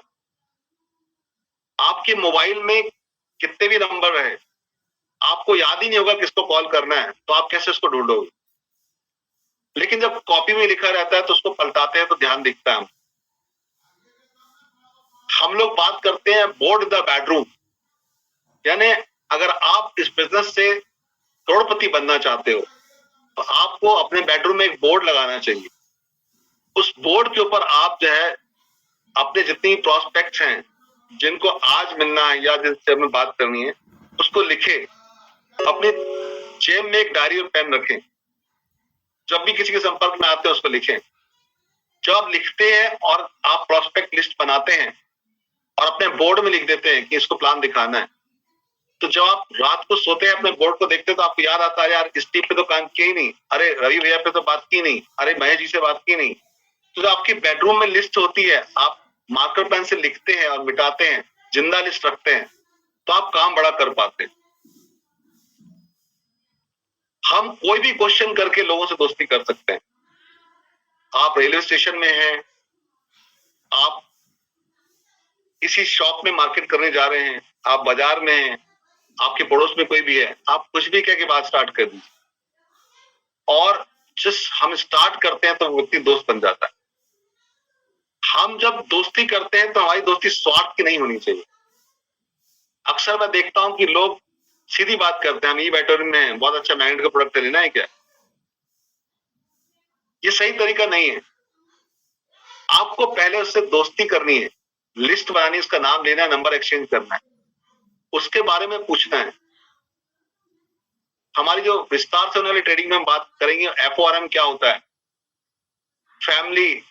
आपके मोबाइल में कितने भी नंबर रहे, आपको याद ही नहीं होगा किसको कॉल करना है, तो आप कैसे उसको ढूंढोगे? लेकिन जब कॉपी में लिखा रहता है तो उसको पलटाते हैं तो ध्यान दिखता है। हम लोग बात करते हैं बोर्ड द बेडरूम, यानी अगर आप इस बिजनेस से करोड़पति बनना चाहते हो तो आपको अपने बेडरूम में एक बोर्ड लगाना चाहिए। उस बोर्ड के ऊपर आप जो है अपने जितनी प्रोस्पेक्ट्स हैं, जिनको आज मिलना है या जिनसे हमें बात करनी है, उसको लिखे। अपने जेब में एक डायरी और पेन रखें। जब भी किसी के संपर्क में आते हैं उसको लिखें। जब आप लिखते हैं और आप प्रोस्पेक्ट लिस्ट बनाते हैं और अपने बोर्ड में लिख देते हैं कि इसको प्लान दिखाना है, तो जब आप रात को सोते हैं अपने बोर्ड को देखते हैं तो आपको याद आता है यार इस टीम पे तो काम किया ही नहीं, अरे रवि भैया पे तो बात की नहीं, अरे महेश जी से बात की नहीं। तो जो आपकी बेडरूम में लिस्ट होती है, आप मार्कर पेन से लिखते हैं और मिटाते हैं, जिंदा लिस्ट रखते हैं, तो आप काम बड़ा कर पाते हैं। हम कोई भी क्वेश्चन करके लोगों से दोस्ती कर सकते हैं। आप रेलवे स्टेशन में हैं, आप किसी शॉप में मार्केट करने जा रहे हैं, आप बाजार में हैं, आपके पड़ोस में कोई भी है, आप कुछ भी कह के बात स्टार्ट कर दीजिए और जिस हम स्टार्ट करते हैं तो व्यक्ति दोस्त बन जाता है। हम जब दोस्ती करते हैं तो हमारी दोस्ती स्वार्थ की नहीं होनी चाहिए। अक्सर मैं देखता हूं कि लोग सीधी बात करते हैं, हम ई बैटरी में हैं, बहुत अच्छा मैग्नेट का प्रोडक्ट लेना है क्या? ये सही तरीका नहीं है। आपको पहले उससे दोस्ती करनी है, लिस्ट बनानी, उसका नाम लेना है, नंबर एक्सचेंज करना है, उसके बारे में पूछना है। हमारी जो विस्तार से होने वाली ट्रेडिंग में हम बात करेंगे FORM क्या होता है, फैमिली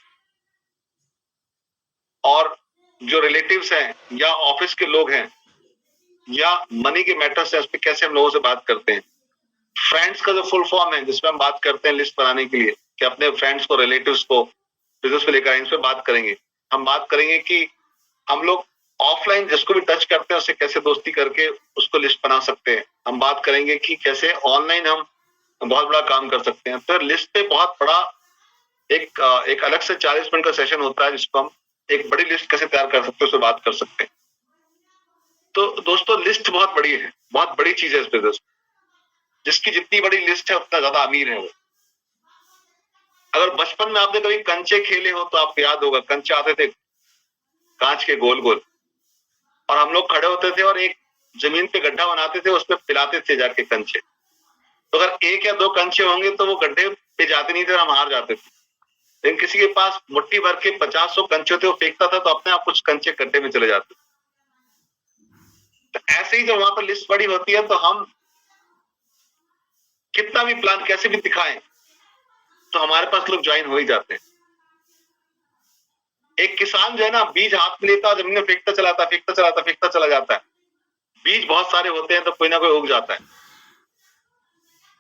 और जो रिलेटिव्स हैं या ऑफिस के लोग हैं या मनी के मैटर्स है, उस पर कैसे हम लोगों से बात करते हैं। फ्रेंड्स का जो फुल फॉर्म है जिसमें हम बात करते हैं लिस्ट बनाने के लिए कि अपने फ्रेंड्स को, रिलेटिव्स को बिजनेस में लेकर आए, इस पे बात करेंगे। हम बात करेंगे कि हम लोग ऑफलाइन जिसको भी टच करते हैं उससे कैसे दोस्ती करके उसको लिस्ट बना सकते हैं। हम बात करेंगे कि कैसे ऑनलाइन हम बहुत बड़ा काम कर सकते हैं। तो लिस्ट पे बहुत बड़ा एक अलग से 40 मिनट का सेशन होता है जिसको हम एक बड़ी लिस्ट कैसे तैयार कर सकते हैं उससे बात कर सकते हैं। तो दोस्तों लिस्ट बहुत बड़ी है, बहुत बड़ी चीज है इस बिजनेस। जिसकी जितनी बड़ी लिस्ट है उतना ज्यादा अमीर है वो। अगर बचपन में आपने कभी कंचे खेले हो तो आपको याद होगा, कंचे आते थे कांच के गोल गोल और हम लोग खड़े होते थे और एक जमीन पे गड्ढा बनाते थे, उसमें पिलाते थे जाके कंचे। तो अगर एक या दो कंचे होंगे तो वो गड्ढे पे जाते नहीं थे और हम हार जाते थे। लेकिन किसी के पास मुट्ठी भर के 50-100 कंचे थे, वो फेंकता था तो अपने आप कुछ कंचे गड्ढे में चले जाते। तो ऐसे ही जब वहां पर लिस्ट बड़ी होती है तो हम कितना भी प्लान कैसे भी दिखाएं तो हमारे पास लोग ज्वाइन हो ही जाते हैं। एक किसान जो है ना, बीज हाथ में लेता, जमीन में फेंकता चला जाता है। बीज बहुत सारे होते हैं तो कोई ना कोई उग जाता है।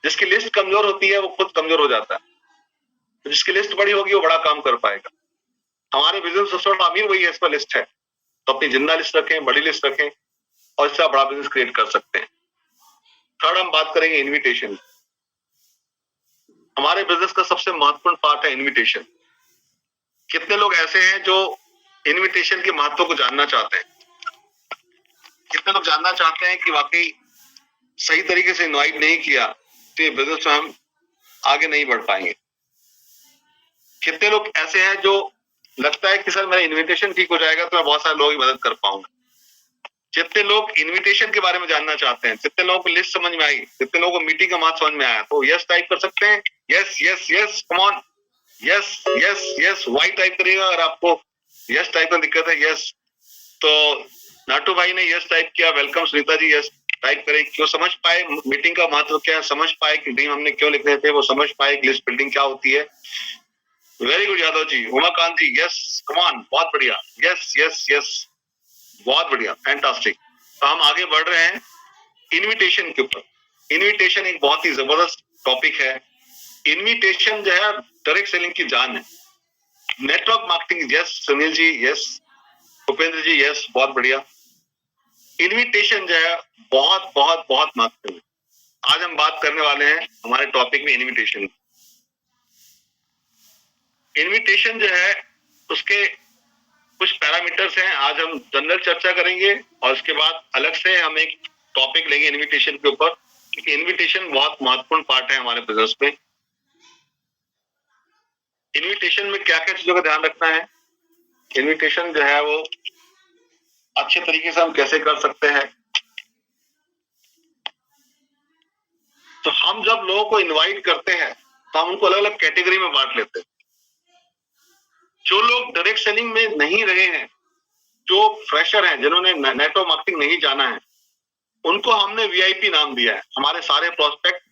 जिसकी लिस्ट कमजोर होती है वो खुद कमजोर हो जाता है, तो जिसकी लिस्ट बड़ी होगी वो बड़ा काम कर पाएगा। हमारे बिजनेस सबसे बड़ा अमीर वही है, इस पर लिस्ट है। तो अपनी जिंदा लिस्ट रखें, बड़ी लिस्ट रखें और इससे बड़ा बिजनेस क्रिएट कर सकते हैं। थर्ड हम बात करेंगे इन्विटेशन। हमारे बिजनेस का सबसे महत्वपूर्ण पार्ट है इन्विटेशन। कितने लोग ऐसे हैं जो इन्विटेशन के महत्व को जानना चाहते हैं? कितने लोग जानना चाहते हैं कि वाकई सही तरीके से इनवाइट नहीं किया तो ये बिजनेस में हम आगे नहीं बढ़ पाएंगे? कितने लोग ऐसे हैं जो लगता है कि सर मेरा इन्विटेशन ठीक हो जाएगा तो मैं बहुत सारे लोगों की मदद कर पाऊंगा? जितने लोग इन्विटेशन के बारे में जानना चाहते हैं, जितने लोगों को लिस्ट समझ में आई, जितने लोगों को मीटिंग का महत्व समझ में आया, तो यस टाइप कर सकते हैं। Yes yes yes, come on, yes yes yes, Y type करिएगा अगर आपको यस टाइप में दिक्कत है। यस, तो नाटू भाई ने यस टाइप किया, welcome. Sunita ji yes type करें, क्यों समझ पाए मीटिंग का महत्व क्या है, समझ पाए कि ड्रीम हमने क्यों लिखने थे, वो समझ पाए कि लिस्ट बिल्डिंग क्या होती है। Very good Yadav ji, Umakant ji yes, come on, बहुत बढ़िया, यस यस यस, बहुत बढ़िया, फैंटास्टिक। तो हम आगे बढ़ रहे हैं इन्विटेशन के ऊपर। इन्विटेशन एक बहुत ही जबरदस्त टॉपिक है। इन्विटेशन जो है डायरेक्ट सेलिंग की जान है। Network marketing, yes Sunil ji yes, Upendra जी यस, बहुत बढ़िया। इन्विटेशन जो है बहुत बहुत बहुत महत्वपूर्ण है। आज हम बात करने वाले हैं हमारे टॉपिक में इन्विटेशन। इन्विटेशन जो है उसके कुछ पैरामीटर्स हैं, आज हम जनरल चर्चा करेंगे और उसके बाद अलग से हम एक टॉपिक लेंगे इन्विटेशन के ऊपर, क्योंकि इन्विटेशन बहुत महत्वपूर्ण पार्ट है हमारे बिजनेस में। इन्विटेशन में क्या क्या चीजों का ध्यान रखना है, इन्विटेशन जो है वो अच्छे तरीके से हम कैसे कर सकते हैं। तो हम जब लोगों को इनवाइट करते हैं तो हम उनको अलग अलग कैटेगरी में बांट लेते हैं। जो लोग डायरेक्ट सेलिंग में नहीं रहे हैं, जो फ्रेशर हैं, जिन्होंने नेटवर्क मार्केटिंग नहीं जाना है, उनको हमने VIP नाम दिया है। हमारे सारे प्रोस्पेक्ट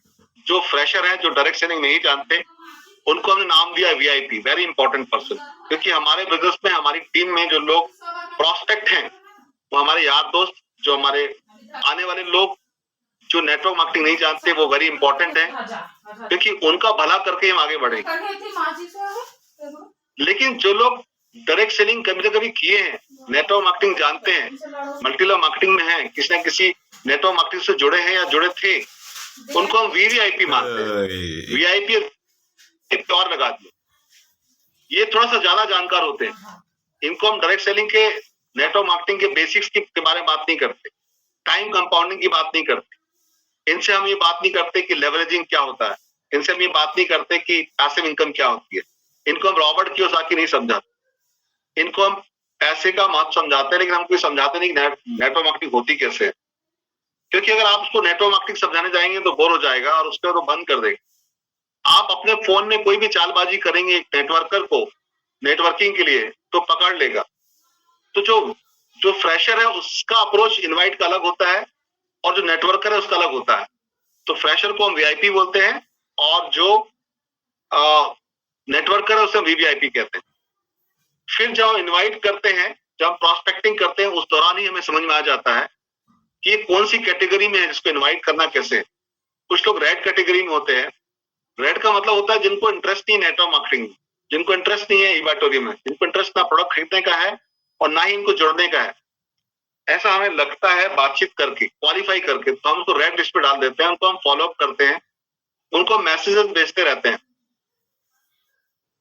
जो फ्रेशर हैं, जो डायरेक्ट सेलिंग नहीं जानते, उनको हमने नाम दिया वीआईपी, वेरी इंपॉर्टेंट पर्सन, क्योंकि हमारे बिजनेस में हमारी टीम में जो लोग प्रोस्पेक्ट हैं वो हमारे यार दोस्त, जो हमारे आने वाले लोग जो नेटवर्क मार्केटिंग नहीं जानते वो वेरी इंपॉर्टेंट है, क्योंकि उनका भला करके हम आगे बढ़े। लेकिन जो लोग डायरेक्ट सेलिंग कभी ना कभी किए हैं, नेटवर्क मार्केटिंग जानते हैं, मल्टी लेवल मार्केटिंग में हैं, किसी न किसी नेटवर्क मार्केटिंग से जुड़े हैं या जुड़े थे, उनको हम वीवीआईपी मानते हैं। वीआईपी और लगा दिए, ये थोड़ा सा ज्यादा जानकार होते हैं। इनको हम डायरेक्ट सेलिंग के, नेटवर्क मार्केटिंग के बेसिक्स के बारे में बात नहीं करते, टाइम कंपाउंडिंग की बात नहीं करते, इनसे हम ये बात नहीं करते कि लेवरेजिंग क्या होता है, इनसे हम ये बात नहीं करते कि पैसिव इनकम क्या होती है। इनको हम रॉबर्ट कियोसाकी नहीं समझाते, इनको हम पैसे का महत्व समझाते हैं, लेकिन हम कोई समझाते नहीं नेटवर्क मार्केटिंग होती कैसे है। क्योंकि अगर आप उसको नेटवर्क मार्केटिंग समझाने जाएंगे तो बोर हो जाएगा और उसके बाद वो बंद कर देगा। आप अपने फोन में कोई भी चालबाजी करेंगे एक नेटवर्कर को नेटवर्किंग के लिए तो पकड़ लेगा। तो जो फ्रेशर है उसका अप्रोच इनवाइट का अलग होता है और जो नेटवर्कर है उसका अलग होता है। तो फ्रेशर को हम वीआईपी बोलते हैं और जो नेटवर्कर है उसे हम वीवीआईपी कहते हैं। फिर जब हम इनवाइट करते हैं, जब हम प्रोस्पेक्टिंग करते हैं, उस दौरान ही हमें समझ में आ जाता है कि ये कौन सी कैटेगरी में है, जिसको इनवाइट करना कैसे है। कुछ लोग रेड कैटेगरी में होते हैं। रेड का मतलब होता है जिनको इंटरेस्ट नहीं है नेटवर्क मार्केटिंग, जिनको इंटरेस्ट नहीं है इवेटोरियम में, जिनको इंटरेस्ट ना प्रोडक्ट खरीदने का है और ना ही इनको जुड़ने का है। ऐसा हमें लगता है बातचीत करके, क्वालिफाई करके, तो हम उसको रेड लिस्ट पे डाल देते हैं, उनको हम फॉलो अप करते हैं, उनको मैसेजेस भेजते रहते हैं।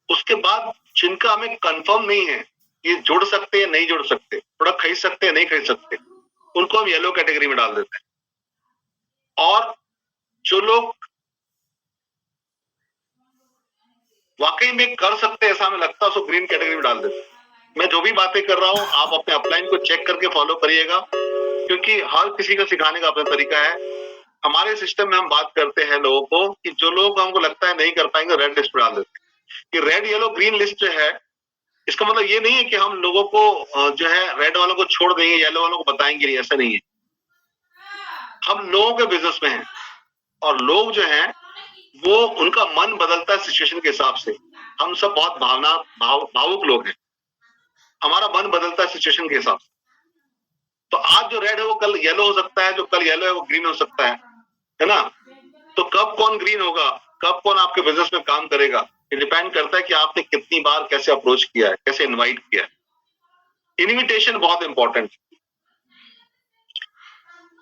उसके बाद जिनका हमें कंफर्म नहीं है ये जुड़ सकते हैं नहीं जुड़ सकते, प्रोडक्ट खरीद सकते हैं नहीं खरीद सकते, उनको हम येलो कैटेगरी में डाल देते हैं। और जो लोग वाकई में कर सकते हैं ऐसा हमें लगता है उसको ग्रीन कैटेगरी में डाल देते हैं। मैं जो भी बातें कर रहा हूं आप अपने अपलाइन को चेक करके फॉलो करिएगा, क्योंकि हर किसी का सिखाने का अपना तरीका है। हमारे सिस्टम में हम बात करते हैं लोगों को कि जो लोग हमको लगता है नहीं कर पाएंगे रेड लिस्ट पे डाल देते हैं। कि रेड येलो ग्रीन लिस्ट जो है, इसका मतलब ये नहीं है कि हम लोगों को जो है रेड वालों को छोड़ देंगे, येलो वालों को बताएंगे नहीं, ऐसा नहीं है। हम लोगों के बिजनेस में हैं और लोग जो हैं वो उनका मन बदलता है सिचुएशन के हिसाब से। हम सब बहुत भावुक लोग हैं, हमारा मन बदलता है सिचुएशन के हिसाब से। तो आज जो रेड है वो कल येलो हो सकता है, जो कल येलो है वो ग्रीन हो सकता है ना। तो कब कौन ग्रीन होगा, कब कौन आपके बिजनेस में काम करेगा, ये डिपेंड करता है कि आपने कितनी बार कैसे अप्रोच किया है, कैसे इनवाइट किया है। इनविटेशन बहुत इंपॉर्टेंट।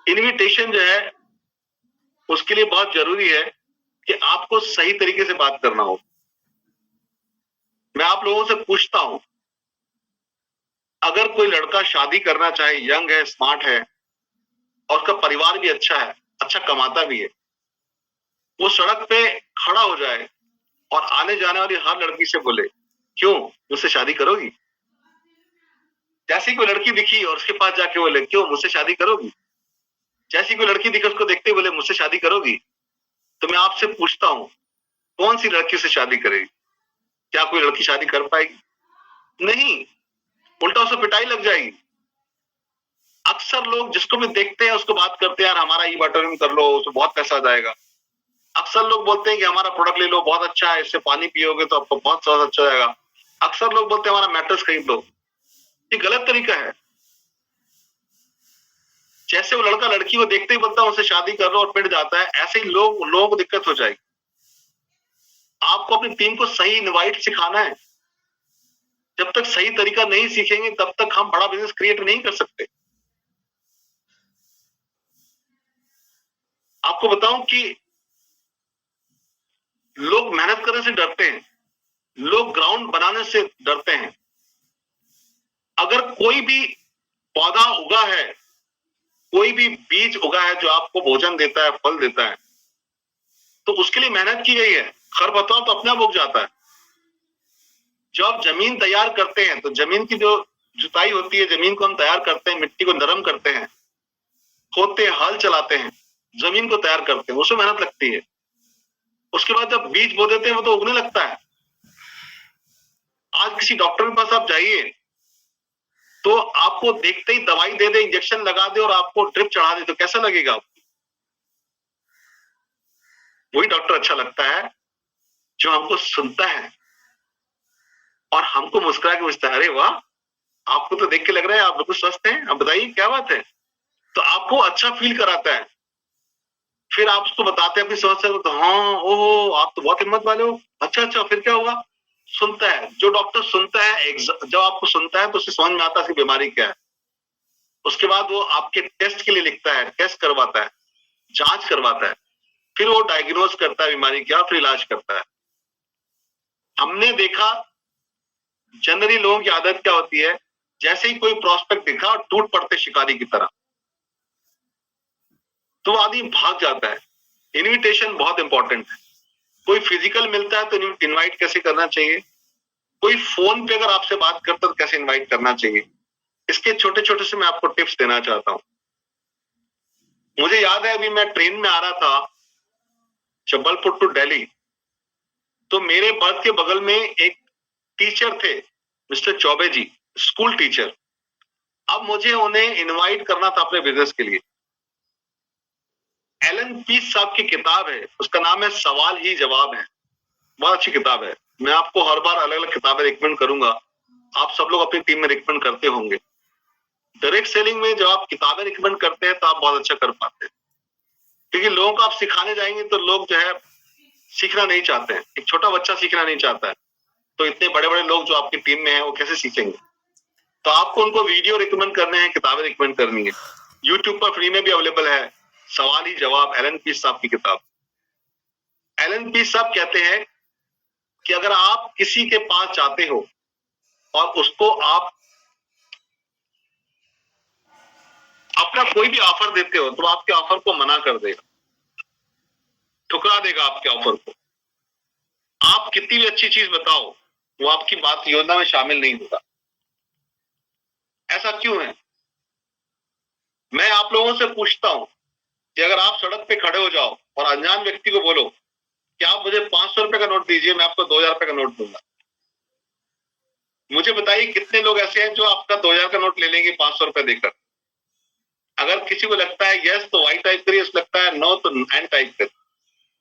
इनविटेशन जो है उसके लिए बहुत जरूरी है कि आपको सही तरीके से बात करना हो। मैं आप लोगों से पूछता हूं, अगर कोई लड़का शादी करना चाहे, यंग है, स्मार्ट है और उसका परिवार भी अच्छा है, अच्छा कमाता भी है, वो सड़क पे खड़ा हो जाए और आने जाने वाली हर लड़की से बोले क्यों मुझसे शादी करोगी। जैसी कोई लड़की दिखी और उसके पास जाके बोले क्यों मुझसे शादी करोगी। जैसी कोई लड़की दिखे उसको देखते बोले मुझसे शादी करोगी। तो मैं आपसे पूछता हूं कौन सी लड़की से शादी करेगी? क्या कोई लड़की शादी कर पाएगी? नहीं, उल्टा उसे पिटाई लग जाएगी। अक्सर लोग जिसको भी देखते हैं उसको बात करते हैं यार हमारा ई बटन कर लो, उसमें बहुत पैसा आ जाएगा। अक्सर लोग बोलते हैं कि हमारा प्रोडक्ट ले लो, बहुत अच्छा है, इससे पानी पियोगे तो आपको बहुत ज्यादा अच्छा जाएगा। अक्सर लोग बोलते हैं हमारा मैट्रेस खरीद लो। ये गलत तरीका है। जैसे वो लड़का लड़की को देखते ही बोलता है उससे शादी कर लो और पिट जाता है, ऐसे ही लोगों को दिक्कत हो जाएगी। आपको अपनी टीम को सही इनवाइट सिखाना है। जब तक सही तरीका नहीं सीखेंगे तब तक हम बड़ा बिजनेस क्रिएट नहीं कर सकते। आपको बताऊं कि लोग मेहनत करने से डरते हैं, लोग ग्राउंड बनाने से डरते हैं। अगर कोई भी पौधा उगा है, कोई भी बीज उगा है जो आपको भोजन देता है, फल देता है, तो उसके लिए मेहनत की गई है। खरपतवार तो अपने आप उग जाता है। जब आप जमीन तैयार करते हैं तो जमीन की जो जुताई होती है, जमीन को हम तैयार करते हैं, मिट्टी को नरम करते हैं, खोदते हैं, हल चलाते हैं, जमीन को तैयार करते हैं, उसमें मेहनत लगती है। उसके बाद जब बीज बो देते हैं वो तो उगने लगता है। आज किसी डॉक्टर के पास आप जाइए तो आपको देखते ही दवाई दे दे, इंजेक्शन लगा दे और आपको ड्रिप चढ़ा दे, तो कैसा लगेगा आपको? वही डॉक्टर अच्छा लगता है जो हमको सुनता है और हमको मुस्कुरा के पूछता है, अरे वाह, आपको तो देख के लग रहा है आप बिल्कुल स्वस्थ हैं, आप बताइए क्या बात है। तो आपको अच्छा फील कराता है। फिर आप उसको बताते हैं अपनी समस्या को, तो हाँ, ओहो, आप तो बहुत हिम्मत वाले हो। अच्छा अच्छा, फिर क्या हुआ? सुनता है। जो डॉक्टर सुनता है, जब आपको सुनता है तो उसे समझ में आता है कि बीमारी क्या है। उसके बाद वो आपके टेस्ट के लिए लिखता है, टेस्ट करवाता है, जांच करवाता है, फिर वो डायग्नोज करता है बीमारी क्या, फिर इलाज करता है। हमने देखा जनरली लोगों की आदत क्या होती है, जैसे ही कोई प्रोस्पेक्ट दिखा और टूट पड़ते शिकारी की तरह, तो आदमी भाग जाता है। इनविटेशन बहुत इंपॉर्टेंट है। कोई फिजिकल मिलता है तो इनवाइट कैसे करना चाहिए, कोई फोन पे अगर आपसे बात करता है तो कैसे इनवाइट करना चाहिए, इसके छोटे छोटे से मैं आपको टिप्स देना चाहता हूं। मुझे याद है, अभी मैं ट्रेन में आ रहा था जबलपुर टू दिल्ली, तो मेरे बर्थ के बगल में एक टीचर थे, मिस्टर चौबे जी, स्कूल टीचर। अब मुझे उन्हें इनवाइट करना था अपने बिजनेस के लिए। एलन पीस साहब की किताब है, उसका नाम है सवाल ही जवाब है। बहुत अच्छी किताब है। मैं आपको हर बार अलग अलग किताबें रिकमेंड करूंगा, आप सब लोग अपनी टीम में रिकमेंड करते होंगे। डायरेक्ट सेलिंग में जब आप किताबें रिकमेंड करते हैं तो आप बहुत अच्छा कर पाते हैं, क्योंकि लोगों को आप सिखाने जाएंगे तो लोग जो है सीखना नहीं चाहते हैं। एक छोटा बच्चा सीखना नहीं चाहता है, तो इतने बड़े बड़े लोग जो आपकी टीम में हैं वो कैसे सीखेंगे। तो आपको उनको वीडियो रिकमेंड करने हैं, किताबें रिकमेंड करनी है। यूट्यूब पर फ्री में भी अवेलेबल है, सवाल ही जवाब, एलन पीस साहब की किताब। एलन पीस साहब कहते हैं कि अगर आप किसी के पास जाते हो और उसको आप अपना कोई भी ऑफर देते हो तो आपके ऑफर को मना कर देगा, ठुकरा देगा आपके ऑफर को। आप कितनी भी अच्छी चीज बताओ, वो आपकी बात योजना में शामिल नहीं होगा। ऐसा क्यों है? मैं आप लोगों से पूछता हूं कि अगर आप सड़क पे खड़े हो जाओ और अनजान व्यक्ति को बोलो कि आप मुझे 500 रुपए का नोट दीजिए, मैं आपको 2000 रुपए का नोट दूंगा, मुझे बताइए कितने लोग ऐसे हैं जो आपका 2000 का नोट ले लेंगे 500 रुपए देकर। अगर किसी को लगता है यस तो वाई टाइप करिए, उसको लगता है नो तो एन टाइप करिए।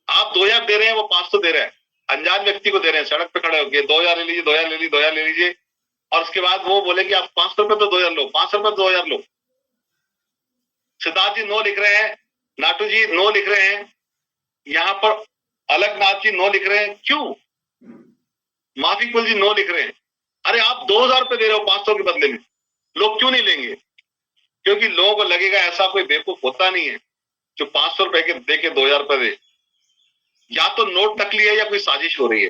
आप 2000 दे रहे हैं, वो 500 दे रहा है, अनजान व्यक्ति को दे रहे हैं, सड़क पे खड़े होकर 2000 ले लीजिए, 2000 ले लीजिए, 2000 ले लीजिए, और उसके बाद वो बोले कि आप 500 रुपए तो 2000 लो, 500 रुपए 2000 लो। सिद्धार्थ जी नो लिख रहे हैं, नाटू जी नो लिख रहे हैं, यहाँ पर अलगनाथ जी नो लिख रहे हैं, क्यों? माफिकुल जी नो लिख रहे हैं। अरे आप 2000 रुपए दे रहे हो 500 के बदले में, लोग क्यों नहीं लेंगे? क्योंकि लोगों को लगेगा ऐसा कोई बेवकूफ होता नहीं है जो 500 रुपए के दे के 2000 रुपए दे, या तो नोट नकली है या कोई साजिश हो रही है।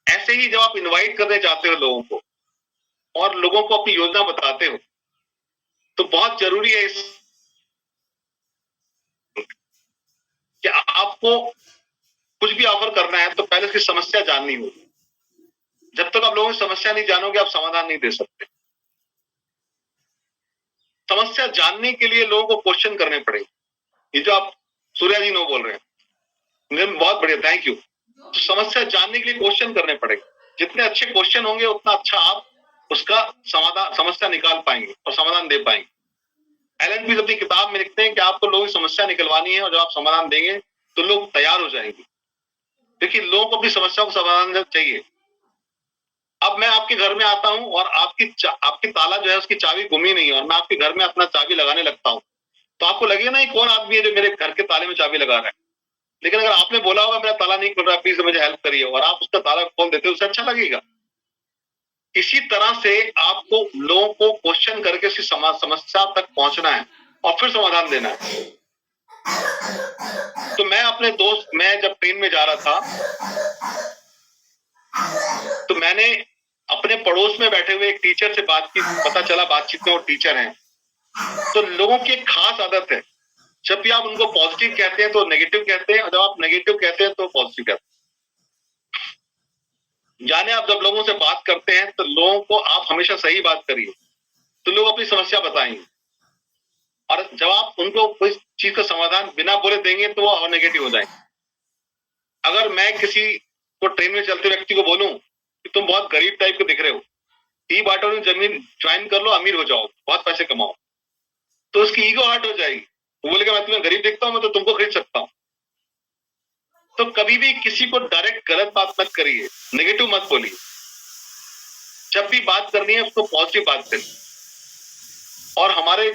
ऐसे ही जब आप इनवाइट करने जाते हो लोगों को और लोगों को अपनी योजना बताते हो, तो बहुत जरूरी है इस कि आपको कुछ भी ऑफर करना है तो पहले उसकी समस्या जाननी होगी। जब तक आप लोगों की समस्या नहीं जानोगे आप समाधान नहीं दे सकते। समस्या जानने के लिए लोगों को क्वेश्चन करने पड़ेंगे। ये जो आप सूर्या जी नो बोल रहे हैं, बहुत बढ़िया, थैंक यू। तो समस्या जानने के लिए क्वेश्चन करने पड़ेंगे। जितने अच्छे क्वेश्चन होंगे उतना अच्छा आप उसका समाधान, समस्या निकाल पाएंगे और समाधान दे पाएंगे। एलन पीस अपनी किताब में लिखते हैं कि आपको लोगों की समस्या निकलवानी है और जब आप समाधान देंगे तो लोग तैयार हो जाएंगे। देखिए, लोगों को अपनी समस्या को समाधान चाहिए। अब मैं आपके घर में आता हूं और आपकी ताला जो है उसकी चाबी गुमी नहीं है और मैं आपके घर में अपना चाबी लगाने लगता हूं, तो आपको लगेगा ना ये कौन आदमी है जो मेरे घर के ताले में चाबी लगा रहा है। लेकिन अगर आपने बोला होगा मेरा ताला नहीं खुल रहा, प्लीज मुझे हेल्प करिए, और आप उसका ताला खोल देते हो, उसे अच्छा लगेगा। इसी तरह से आपको लोगों को क्वेश्चन करके उसकी समस्या तक पहुंचना है और फिर समाधान देना है। तो मैं जब ट्रेन में जा रहा था तो मैंने अपने पड़ोस में बैठे हुए एक टीचर से पता चला बातचीत में वो टीचर हैं। तो लोगों की एक खास आदत है, जब भी आप उनको पॉजिटिव कहते हैं तो नेगेटिव कहते हैं, और जब आप नेगेटिव कहते हैं तो पॉजिटिव कहते हैं। जाने आप जब लोगों से बात करते हैं तो लोगों को आप हमेशा सही बात करिए, तो लोग अपनी समस्या बताएंगे, और जब आप उनको कोई चीज का समाधान बिना बोले देंगे तो वो और नेगेटिव हो जाएंगे। अगर मैं किसी को ट्रेन में चलते व्यक्ति को बोलूं कि तुम बहुत गरीब टाइप के दिख रहे हो, टी बाटो में जमीन ज्वाइन कर लो, अमीर हो जाओ, बहुत पैसे कमाओ, तो उसकी ईगो हर्ट हो जाएगी। वो बोलेगा मैं तुम्हें गरीब दिखता हूं, मैं तो तुमको खरीद सकता हूं। तो कभी भी किसी को डायरेक्ट गलत बात मत करिए, नेगेटिव मत बोलिए। जब भी बात करनी है उसको पॉजिटिव बात करिए। और हमारे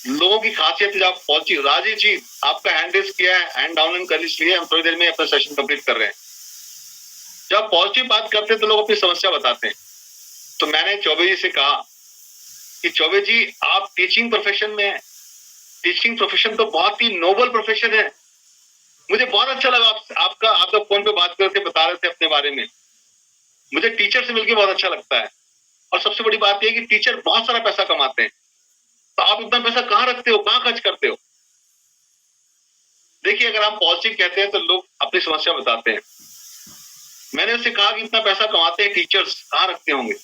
लोगों की खासियत है जब पॉजिटिव। राजीव जी, आपका हैंड रेज किया है, हैंड डाउन एंड कर लीजिए, हम थोड़ी देर में अपना सेशन कंप्लीट कर रहे हैं। जब पॉजिटिव बात करते हैं तो लोग अपनी समस्या बताते हैं। तो मैंने चौबे जी से कहा कि चौबे जी, आप टीचिंग प्रोफेशन में हैं। टीचिंग प्रोफेशन तो बहुत ही नोबल प्रोफेशन है। मुझे बहुत अच्छा लगा आपका फोन पे बात करके बता रहे थे अपने बारे में। मुझे टीचर से मिलकर बहुत अच्छा लगता है। और सबसे बड़ी बात यह कि टीचर बहुत सारा पैसा कमाते हैं। तो आप इतना पैसा कहाँ रखते हो, कहाँ खर्च करते हो? देखिए, अगर आप पॉजिटिव कहते हैं तो लोग अपनी समस्या बताते हैं। मैंने उससे कहा कि इतना पैसा कमाते हैं टीचर्स, कहाँ रखते होंगे?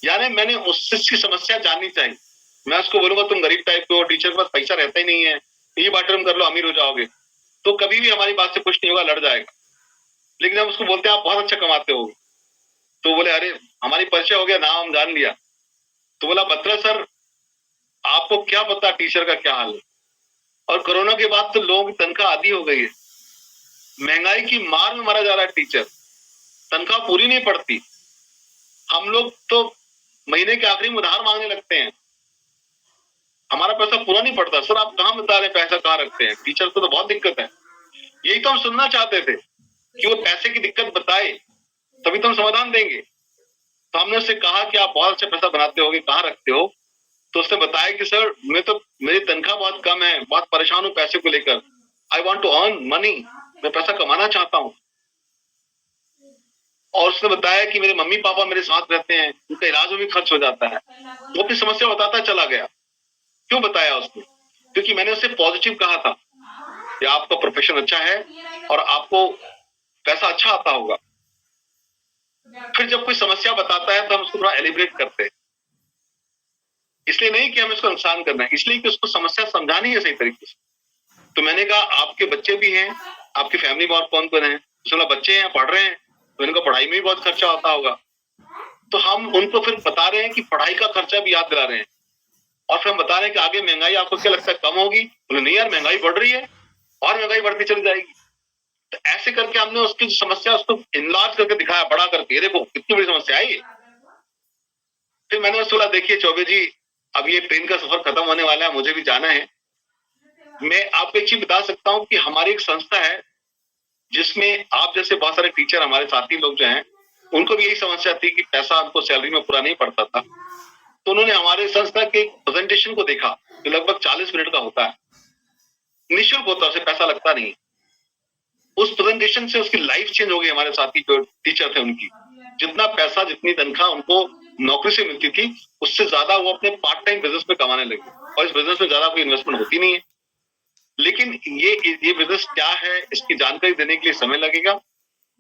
यानी मैंने उसकी समस्या जाननी चाहिए। मैं उसको बोलूंगा तुम गरीब टाइप के हो, टीचर के पास पैसा रहता ही नहीं है, ये बाटरम कर लो, अमीर हो जाओगे, तो कभी भी हमारी बात से खुश नहीं होगा, लड़ जाएगा। लेकिन हम उसको बोलते हैं आप बहुत अच्छा कमाते हो, तो बोले अरे हमारी परिचय हो गया, नाम हम जान लिया। तो बोला बत्रा सर, आपको क्या पता टीचर का क्या हाल है। और कोरोना के बाद तो लोगों की तनख्वाह आधी हो गई है। महंगाई की मार में मारा जा रहा है टीचर, तनख्वाह पूरी नहीं पड़ती। हम लोग तो महीने के आखिरी में उधार मांगने लगते हैं, हमारा पैसा पूरा नहीं पड़ता। सर आप कहाँ बता रहे पैसा कहाँ रखते हैं? टीचर को तो बहुत दिक्कत है। यही तो हम सुनना चाहते थे कि वो पैसे की दिक्कत बताए, तभी तो हम समाधान देंगे। तो हमने उससे कहा कि आप बहुत अच्छा पैसा बनाते होगे, कहाँ रखते हो? तो उसने बताया कि सर मेरी तनख्वाह बहुत कम है, बहुत परेशान हूँ पैसे को लेकर। I want to earn money, मैं पैसा कमाना चाहता हूँ। और उसने बताया कि मेरे मम्मी पापा मेरे साथ रहते हैं, उनका इलाज में भी खर्च हो जाता है। वो अपनी समस्या बताता चला गया। क्यों बताया उसने? क्योंकि मैंने उससे पॉजिटिव कहा था कि आपका प्रोफेशन अच्छा है और आपको पैसा अच्छा आता होगा। फिर जब कोई समस्या बताता है तो हम उसको थोड़ा एलिब्रेट करते हैं। इसलिए नहीं कि हमें उसको नुकसान करना है, इसलिए कि उसको समस्या समझानी है सही तरीके से। तो मैंने कहा आपके बच्चे भी हैं, आपकी फैमिली में और कौन कौन है? उसने कहा बच्चे हैं, पढ़ रहे हैं। तो इनका पढ़ाई में भी बहुत खर्चा होता होगा। तो हम उनको फिर बता रहे हैं कि पढ़ाई का खर्चा भी याद दिला रहे हैं। और फिर हम बता रहे हैं कि आगे महंगाई आपको क्या लगता है कम होगी? बोले नहीं यार, महंगाई बढ़ रही है और महंगाई बढ़ती चली जाएगी। तो ऐसे करके हमने उसकी जो समस्या उसको इनलार्ज करके दिखाया, बड़ा करके, देखो कितनी बड़ी समस्या है ये। फिर मैंने उसको बोला देखिए चौबे जी, अब ये ट्रेन का सफर खत्म होने वाला है, मुझे भी जाना है। मैं आपको एक चीज बता सकता हूँ कि हमारी एक संस्था है जिसमें आप जैसे बहुत सारे टीचर, हमारे साथी लोग जो हैं, उनको भी यही समस्या थी कि पैसा उनको सैलरी में पूरा नहीं पड़ता था। तो उन्होंने हमारे संस्था के प्रेजेंटेशन को देखा जो लगभग 40 मिनट का होता है, निःशुल्क होता है, उसे पैसा लगता नहीं। उस प्रेजेंटेशन से उसकी लाइफ चेंज हो गई। हमारे साथी जो टीचर थे उनकी जितना पैसा, जितनी तनख्वाह उनको नौकरी से मिलती थी, उससे ज्यादा वो अपने पार्ट टाइम बिजनेस में कमाने लगे। और इस बिजनेस में ज्यादा कोई इन्वेस्टमेंट होती नहीं है। लेकिन ये बिजनेस क्या है, इसकी जानकारी देने के लिए समय लगेगा।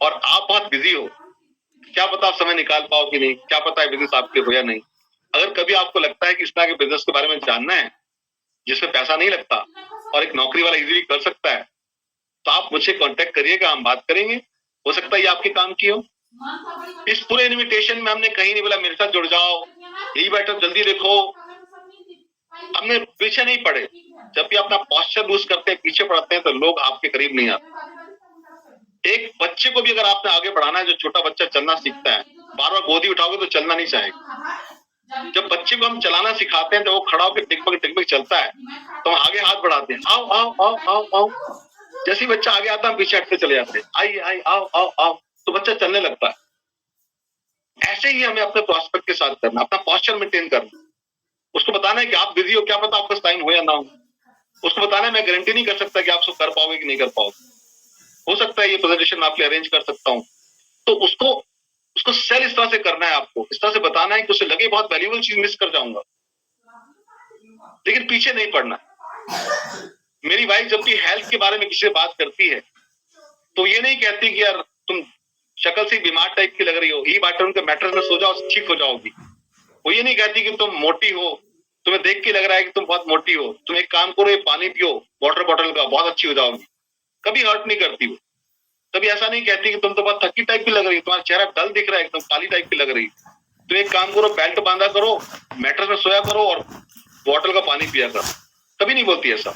और आप बहुत बिजी हो, क्या पता आप समय निकाल पाओ कि नहीं, क्या पता है बिजनेस आपके हो या नहीं। अगर कभी आपको लगता है कि इस तरह के बिजनेस के बारे में जानना है जिसमें पैसा नहीं लगता और एक नौकरी वाला इजीली कर सकता है, तो आप मुझसे कांटेक्ट करिएगा, हम बात करेंगे। हो सकता है ये आपके काम की हो। इस पूरे इनविटेशन में हमने कहीं नहीं बोला मेरे साथ जुड़ जाओ, यही बैठो, जल्दी देखो। हमने पीछे नहीं पड़े। जब भी अपना पॉस्चर लूज करते हैं, पीछे पड़ते हैं, तो लोग आपके करीब नहीं आते। एक बच्चे को भी अगर आपने आगे बढ़ाना है, जो छोटा बच्चा चलना सीखता है, बार बार गोदी उठाओगे तो चलना नहीं चाहेगा। जब बच्चे को हम चलाना सिखाते हैं तो वो खड़ा होकर टिकमक चलता है, तो हम आगे हाथ बढ़ाते हैं, आओ आओ आओ आओ आओ। जैसे ही बच्चा आगे आता है हम पीछे हटते चले जाते हैं, आइए आइए आओ आओ आओ, तो बच्चा चलने लगता है। ऐसे ही हमें अपने प्रोस्पेक्ट के साथ करना, अपना पॉस्चर मेंटेन करना। उसको बताना है कि आप बिजी हो, क्या पता आपका टाइम हो या ना हो। उसको बताना है मैं गारंटी नहीं कर सकता कि आप उसको कर पाओगे कि नहीं कर पाओगे, हो सकता है ये प्रेजेंटेशन आपके अरेंज कर सकता हूँ। तो उसको सेल इस तरह से करना है, आपको इस तरह से बताना है कि उसे लगे बहुत वैल्यूबल चीज मिस कर जाऊंगा, लेकिन पीछे नहीं पड़ना। मेरी वाइफ जब भी हेल्थ के बारे में किसी से बात करती है तो ये नहीं कहती कि यार तुम शक्ल से बीमार टाइप की लग रही हो, ये बात उनके मैट्रेस में सो जाओ ठीक हो जाओगी। वो ये नहीं कहती कि तुम मोटी हो, तुम्हें देख के लग रहा है कि तुम बहुत मोटी हो, तुम एक काम करो, ये पानी पियो वाटर बॉटल का, बहुत अच्छी हो जाओगी। कभी हर्ट नहीं करती वो। कभी ऐसा नहीं कहती कि तुम तो बहुत थकी टाइप की लग रही है, तुम्हारा चेहरा डल दिख रहा है, एकदम काली टाइप की लग रही है, तुम एक काम करो, बेल्ट बांधा करो, मैट्रेस में सोया करो और बॉटल का पानी पिया करो। कभी नहीं बोलती ऐसा।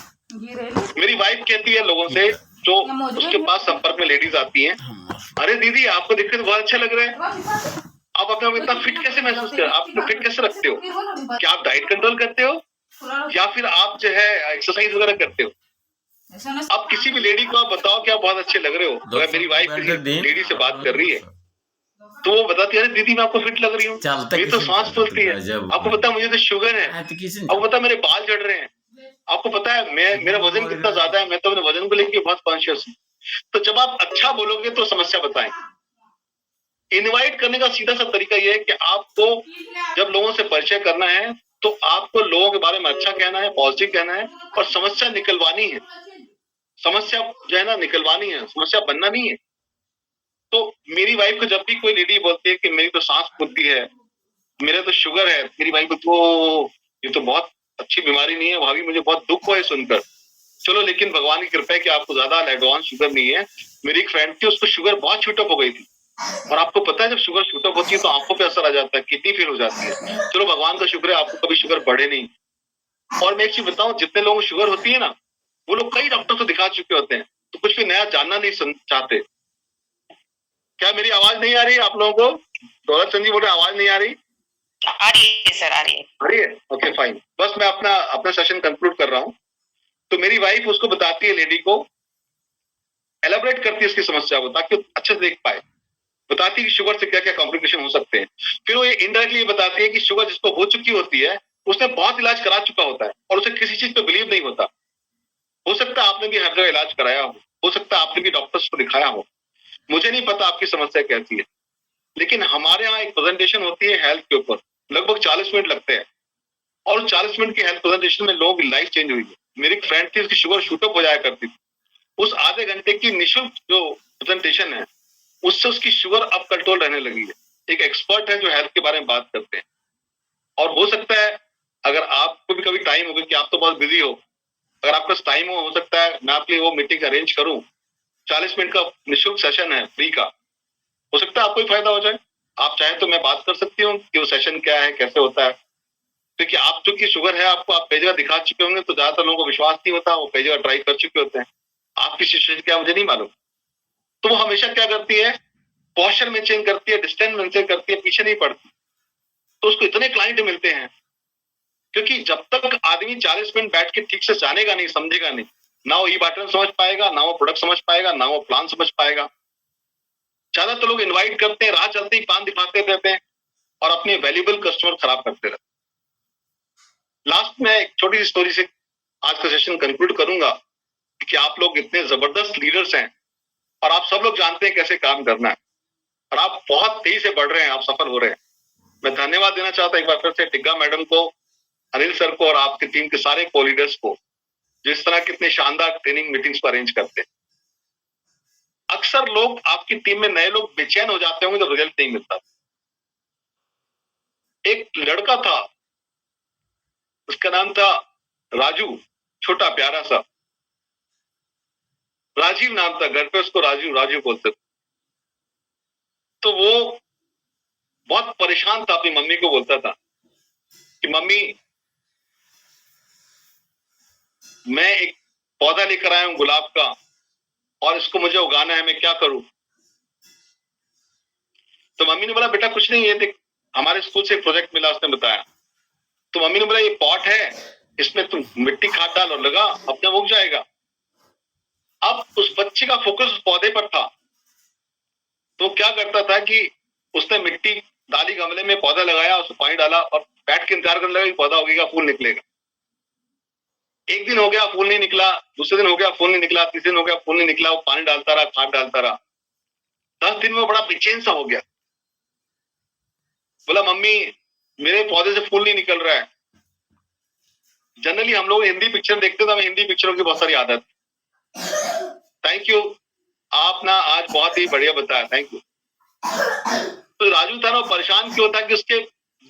मेरी वाइफ कहती है लोगों से जो उसके पास संपर्क में लेडीज आती हैं, अरे दीदी आपको दिखकर बहुत अच्छा लग रहा है, आप अपने आप इतना फिट कैसे महसूस कर, आप फिट कैसे रखते हो, क्या आप डाइट कंट्रोल करते हो या फिर आप जो है एक्सरसाइज वगैरह करते हो? अब किसी भी लेडी को आप बताओ कि आप बहुत अच्छे लग रहे हो, अगर मेरी वाइफ किसी लेडी से बात कर रही है तो वो बताती है अरे दीदी मैं आपको फिट लग रही हूँ, मेरी तो सांस फूलती है, आपको पता है मुझे तो शुगर है, आपको पता है मेरे बाल झड़ रहे हैं, आपको पता है मेरा वजन कितना ज्यादा है, मैं तो अपने वजन को लेकर बहुत कॉन्शियस हूँ। तो जब आप अच्छा बोलोगे तो समस्या बताएं। इनवाइट करने का सीधा सा तरीका यह है कि आपको जब लोगों से परिचय करना है तो आपको लोगों के बारे में अच्छा कहना है, पॉजिटिव कहना है और समस्या निकलवानी है। समस्या जो है ना निकलवानी है, समस्या बनना नहीं है। तो मेरी वाइफ को जब भी कोई लेडी बोलती है कि मेरी तो सांस फूलती है, मेरा तो शुगर है, मेरी वाइफ को तो ये तो बहुत अच्छी बीमारी नहीं है भाभी, मुझे बहुत दुख हुआ है सुनकर। चलो लेकिन भगवान की कृपा है कि आपको ज्यादा एडवांस शुगर नहीं है। मेरी एक फ्रेंड थी, उसको शुगर बहुत शूटअप हो गई थी और आपको पता है जब शुगर शूटअप होती है तो आंखों पे असर आ जाता है, किडनी फेल हो जाती है। चलो भगवान का शुक्र है आपको कभी शुगर बढ़े नहीं। और मैं एक चीज बताऊं, जितने लोगों को शुगर होती है ना वो लोग कई डॉक्टर को दिखा चुके होते हैं, तो कुछ भी नया जानना नहीं चाहते। क्या मेरी आवाज नहीं आ रही आप लोगों को? दौलत चंद जी बोल रहे आवाज नहीं आ रही? आ रही है सर, आ रही है। आ रही है, ओके फाइन। बस मैं अपना सेशन कंक्लूड कर रहा हूँ। तो मेरी वाइफ उसको बताती है, लेडी को एलाबोरेट करती है उसकी समस्या को ताकि अच्छे से देख पाए, बताती है कि शुगर से क्या क्या कॉम्प्लिकेशन हो सकते हैं। फिर वो ये इनडायरेक्टली बताती है कि शुगर जिसको हो चुकी होती है उसने बहुत इलाज करा चुका होता है और उसे किसी चीज पे बिलीव नहीं होता। हो सकता है आपने भी हर जगह इलाज कराया हो सकता है आपने भी डॉक्टर्स को दिखाया हो, मुझे नहीं पता आपकी समस्या कैसी है, लेकिन हमारे यहाँ एक प्रेजेंटेशन होती है हेल्थ के ऊपर, लगभग 40 मिनट लगते हैं और 40 मिनट की हेल्थ प्रेजेंटेशन में लोगों की लाइफ चेंज हुई है। मेरी एक फ्रेंड थी, उसकी शुगर शूटअप हो जाया करती थी, उस आधे घंटे की निःशुल्क जो प्रेजेंटेशन है उससे उसकी शुगर अब कंट्रोल रहने लगी है। एक एक्सपर्ट है जो हेल्थ के बारे में बात करते हैं। और हो सकता है अगर आपको भी कभी टाइम होगा कि आप तो बहुत बिजी हो, अगर आपका टाइम हो सकता है मैं आपके लिए वो मीटिंग अरेंज करूं। 40 मिनट का निःशुल्क सेशन है, फ्री का, हो सकता है आपको ही फायदा हो जाए। आप चाहे तो मैं बात कर सकती हूँ कि वो सेशन क्या है, कैसे होता है, क्योंकि आप चूंकि शुगर है आपको, आप कई जगह दिखा चुके होंगे तो ज्यादातर लोगों को विश्वास नहीं होता, वो कई जगह ट्राई कर चुके होते हैं। आपकी सिचुएशन क्या मुझे नहीं मालूम। तो वो हमेशा क्या करती है, पोस्चर मेंटेन करती है, डिस्टेंस मेंटेन करती है, पीछे नहीं पड़ती। तो उसको इतने क्लाइंट मिलते हैं क्योंकि जब तक आदमी 40 मिनट बैठ के ठीक से जानेगा नहीं, समझेगा नहीं, ना वो ई बटन समझ पाएगा, ना वो प्रोडक्ट समझ पाएगा, ना वो प्लान समझ पाएगा। ज्यादातर लोग इनवाइट करते हैं, राह चलते ही पान दिखाते रहते हैं और अपने वैल्यूएबल कस्टमर खराब करते रहते हैं। लास्ट में एक छोटी सी स्टोरी से आज का सेशन कंक्लूड करूंगा कि आप लोग इतने जबरदस्त लीडर्स हैं और आप सब लोग जानते हैं कैसे काम करना है और आप बहुत तेजी से बढ़ रहे हैं, आप सफल हो रहे हैं। मैं धन्यवाद देना चाहता हूं एक बार फिर से टिग्गा मैडम को, अनिल सर को और आपकी टीम के सारे को लीडर्स को, जिस तरह कितने शानदार ट्रेनिंग मीटिंग्स को अरेंज करते हैं। अक्सर लोग आपकी टीम में नए लोग बेचैन हो जाते होंगे जब रिजल्ट नहीं मिलता। एक लड़का था, उसका नाम था राजू, छोटा प्यारा सा, राजीव नाम था, घर पे उसको राजू राजू बोलते थे। तो वो बहुत परेशान था, अपनी मम्मी को बोलता था कि मम्मी मैं एक पौधा लेकर आया हूं गुलाब का और इसको मुझे उगाना है, मैं क्या करूं? तो मम्मी ने बोला बेटा कुछ नहीं है, देख हमारे स्कूल से एक प्रोजेक्ट मिला, उसने बताया। तो मम्मी ने बोला ये पॉट है, इसमें तुम मिट्टी खाद डाल और लगा, अपने उग जाएगा। अब उस बच्चे का फोकस उस पौधे पर था, तो क्या करता था कि उसने मिट्टी डाली, गमले में पौधा लगाया, उसमें पानी डाला और बैठ के इंतजार करने लगा कि पौधा उगेगा, फूल निकलेगा। एक दिन हो गया फूल नहीं निकला, दूसरे दिन हो गया फूल नहीं निकला, तीसरे दिन हो गया फूल नहीं निकला, वो पानी डालता रहा, खाद डालता रहा। 10 दिन में बड़ा बेचैन सा हो गया, बोला मम्मी मेरे पौधे से फूल नहीं निकल रहा है। जनरली हम लोग हिंदी पिक्चर देखते थे, हमें हिंदी पिक्चरों की बहुत सारी आदत। थैंक यू, आप ना आज बहुत ही बढ़िया बताया, थैंक यू। तो राजू था ना, परेशान क्यों था कि उसके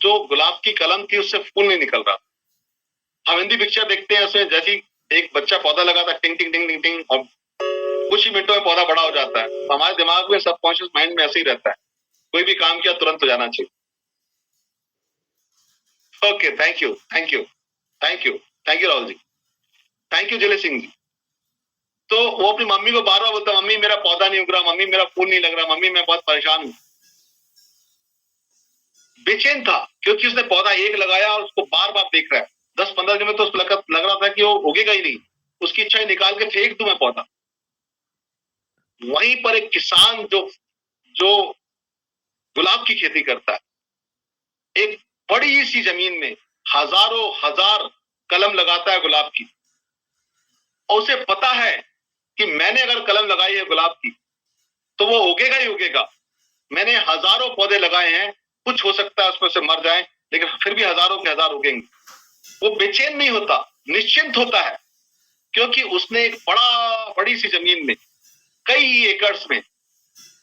जो गुलाब की कलम थी उससे फूल नहीं निकल रहा। हम हिंदी पिक्चर देखते हैं, उसमें जैसी एक बच्चा पौधा लगाता है, टिंग टिंग टिंग टिंग टिंग, और कुछ ही मिनटों में पौधा बड़ा हो जाता है। तो हमारे दिमाग में, सबकॉन्शियस माइंड में ऐसे ही रहता है, कोई भी काम किया तुरंत हो जाना चाहिए। Okay, thank you, thank you, thank you, thank you Rahul ji, thank you Jile Singh जी। तो वो अपनी मम्मी को बार बार बोलता, मम्मी मेरा पौधा नहीं उग रहा, मम्मी मेरा फूल नहीं लग रहा, मम्मी मैं बहुत परेशान हूं। बेचैन था क्योंकि उसने पौधा एक लगाया और उसको बार बार देख रहा है। 10-15 दिन में तो उसको लग रहा था कि वो उगेगा ही नहीं। उसकी इच्छा है निकाल के फेंक दूं मैं पौधा। वहीं पर एक किसान जो जो गुलाब की खेती करता है, एक बड़ी सी जमीन में हजारों हजार कलम लगाता है गुलाब की, और उसे पता है कि मैंने अगर कलम लगाई है गुलाब की तो वो उगेगा ही उगेगा। मैंने हजारों पौधे लगाए हैं, कुछ हो सकता है उसमें से मर जाए, लेकिन फिर भी हजारों के हजार उगेंगे। वो बेचैन नहीं होता, निश्चिंत होता है, क्योंकि उसने एक बड़ी सी जमीन में कई एकड़ में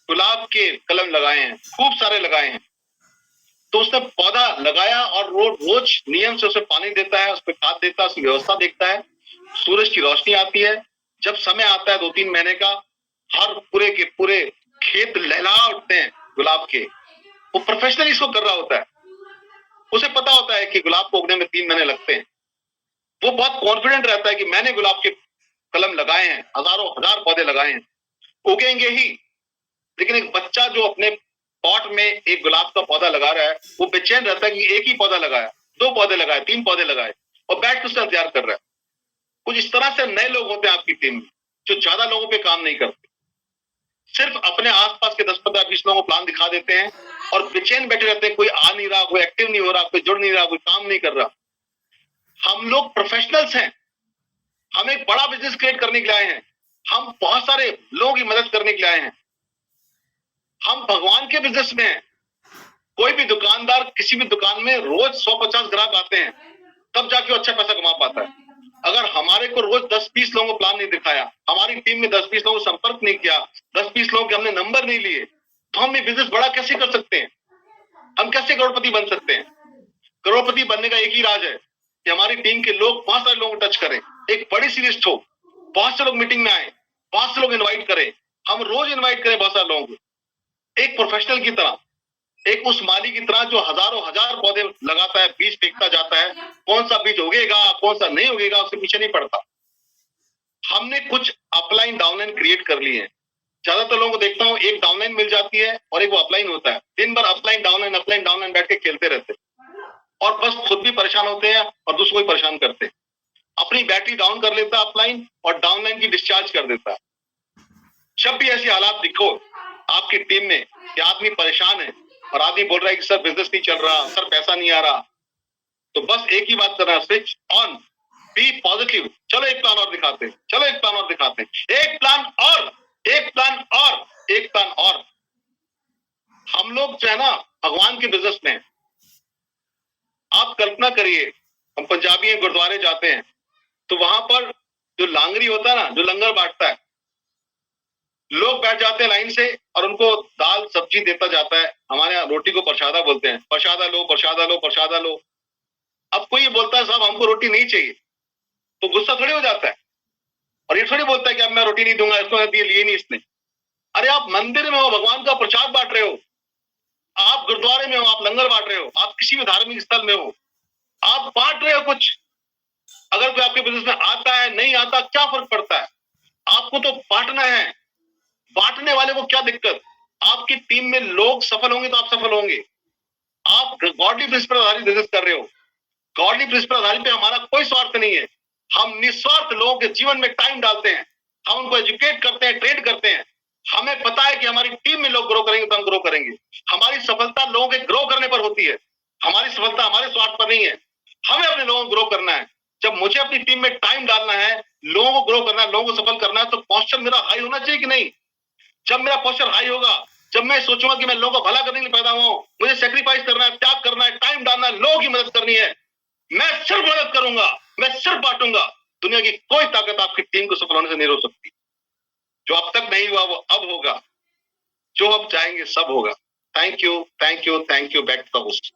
गुलाब के कलम लगाए हैं, खूब सारे लगाए हैं। तो उसने पौधा लगाया और रोज नियम से उसे पानी देता है, उसमें खाद देता है, उसकी व्यवस्था देखता है। सूरज की रोशनी आती है, जब समय आता है 2-3 महीने का, हर पूरे के पूरे खेत लहला उठते हैं गुलाब के। वो प्रोफेशनली इसको कर रहा होता है, उसे पता होता है कि गुलाब को उगने में 3 महीने लगते हैं। वो बहुत कॉन्फिडेंट रहता है कि मैंने गुलाब के कलम लगाए हैं, हजारों हजार पौधे लगाए हैं, उगेंगे ही। लेकिन एक बच्चा जो अपने पॉट में एक गुलाब का पौधा लगा रहा है, वो बेचैन रहता है कि एक ही पौधा लगाया, 2 पौधे लगाए, 3 पौधे लगाए, और बैठ के उसका इंतजार कर रहा है। कुछ इस तरह से नए लोग होते हैं आपकी टीम में, जो ज्यादा लोगों पे काम नहीं करते, सिर्फ अपने आसपास के 10-15-20 लोगों को प्लान दिखा देते हैं और बेचैन बैठे रहते हैं। कोई आ नहीं रहा, कोई एक्टिव नहीं हो रहा, कोई जुड़ नहीं रहा, कोई काम नहीं कर रहा। हम लोग प्रोफेशनल्स हैं, हम एक बड़ा बिजनेस क्रिएट करने के लिए आए हैं, हम बहुत सारे लोगों की मदद करने के लिए आए हैं, हम भगवान के बिजनेस में हैं। कोई भी दुकानदार किसी भी दुकान में रोज 100-50 ग्राहक आते हैं, तब जाके वो अच्छा पैसा कमा पाता है। अगर हमारे को रोज 10-20 लोगों को प्लान नहीं दिखाया, हमारी टीम में 10-20 लोगों को संपर्क नहीं किया, 10-20 लोगों के हमने नंबर नहीं लिए, तो हम ये बिजनेस बड़ा कैसे कर सकते हैं? हम कैसे करोड़पति बन सकते हैं? करोड़पति बनने का एक ही राज है कि हमारी टीम के लोग बहुत सारे लोगों को टच करें, एक बड़ी सी लिस्ट हो, बहुत से लोग मीटिंग में आए, बहुत से लोग इन्वाइट करें, हम रोज इन्वाइट करें बहुत सारे लोगों को, एक प्रोफेशनल की तरह, एक उस माली की तरह जो हजारों हजार पौधे लगाता है, बीज फेंकता जाता है, कौन सा बीज उगेगा कौन सा नहीं उगेगा उसके पीछे नहीं पड़ता। हमने कुछ अपलाइन डाउनलाइन क्रिएट कर लिए हैं। ज्यादातर लोगों को देखता हूँ एक डाउनलाइन मिल जाती है और एक वो अपलाइन होता है, दिन भर अपलाइन डाउनलाइन बैठ के खेलते रहते और बस खुद भी परेशान होते हैं और दूसरों को भी परेशान करते हैं। अपनी बैटरी डाउन कर लेता है अपलाइन और डाउनलाइन की डिस्चार्ज कर देता है। जब भी ऐसी हालात दिखो आपकी टीम में कि आदमी परेशान है और आदमी बोल रहा है कि सर बिजनेस नहीं चल रहा, सर पैसा नहीं आ रहा, तो बस एक ही बात करना है, स्विच ऑन, बी पॉजिटिव। चलो एक प्लान और दिखाते हैं, चलो एक प्लान और दिखाते हैं, एक प्लान और, एक प्लान और, एक प्लान और। हम लोग जो है ना भगवान के बिजनेस में, आप कल्पना करिए हम पंजाबी हैं, गुरुद्वारे जाते हैं तो वहां पर जो लांगरी होता है ना, जो लंगर बांटता है, लोग बैठ जाते हैं लाइन से और उनको दाल सब्जी देता जाता है। हमारे यहाँ रोटी को प्रसादा बोलते हैं, प्रसादा लो प्रसादा लो प्रसादा लो। अब कोई ये बोलता है साहब हमको रोटी नहीं चाहिए, तो गुस्सा थोड़ी हो जाता है, और ये थोड़ी बोलता है कि अब मैं रोटी नहीं दूंगा, इसको दिए लिए नहीं इसने। अरे आप मंदिर में हो, भगवान का प्रसाद बांट रहे हो, आप गुरुद्वारे में हो, आप लंगर बांट रहे हो, आप किसी भी धार्मिक स्थल में हो, आप बांट रहे हो कुछ। अगर कोई आपके बिजनेस में आता है नहीं आता क्या फर्क पड़ता है, आपको तो बांटना है। बांटने वाले को क्या दिक्कत? आपकी टीम में लोग सफल होंगे तो आप सफल होंगे। आप गॉडली प्रिंसिपल आधारित बिजनेस कर रहे हो, गॉडली प्रिंसिपल आधारित पे हमारा कोई स्वार्थ नहीं है। हम निस्वार्थ लोगों के जीवन में टाइम डालते हैं, हम उनको एजुकेट करते हैं, ट्रेन करते हैं। हमें पता है कि हमारी टीम में लोग ग्रो करेंगे तो हम ग्रो करेंगे। हमारी सफलता लोगों के ग्रो करने पर होती है, हमारी सफलता हमारे स्वार्थ पर नहीं है। हमें अपने लोगों को ग्रो करना है। जब मुझे अपनी टीम में टाइम डालना है, लोगों को ग्रो करना है, लोगों को सफल करना है, तो पोस्चर मेरा हाई होना चाहिए कि नहीं? जब मेरा पोस्चर हाई होगा, जब मैं सोचूंगा कि मैं लोगों को भला करने के लिए पैदा हुआ हूं, मुझे सेक्रीफाइस करना है, त्याग करना है, टाइम डालना है, लोगों की मदद करनी है, मैं सिर्फ मदद करूंगा, मैं सिर्फ बांटूंगा। दुनिया की कोई ताकत आपकी टीम को सफल होने से नहीं रोक सकती। जो अब तक नहीं हुआ वो अब होगा, जो अब चाहेंगे सब होगा। Thank you, thank you, thank you. Back to the host.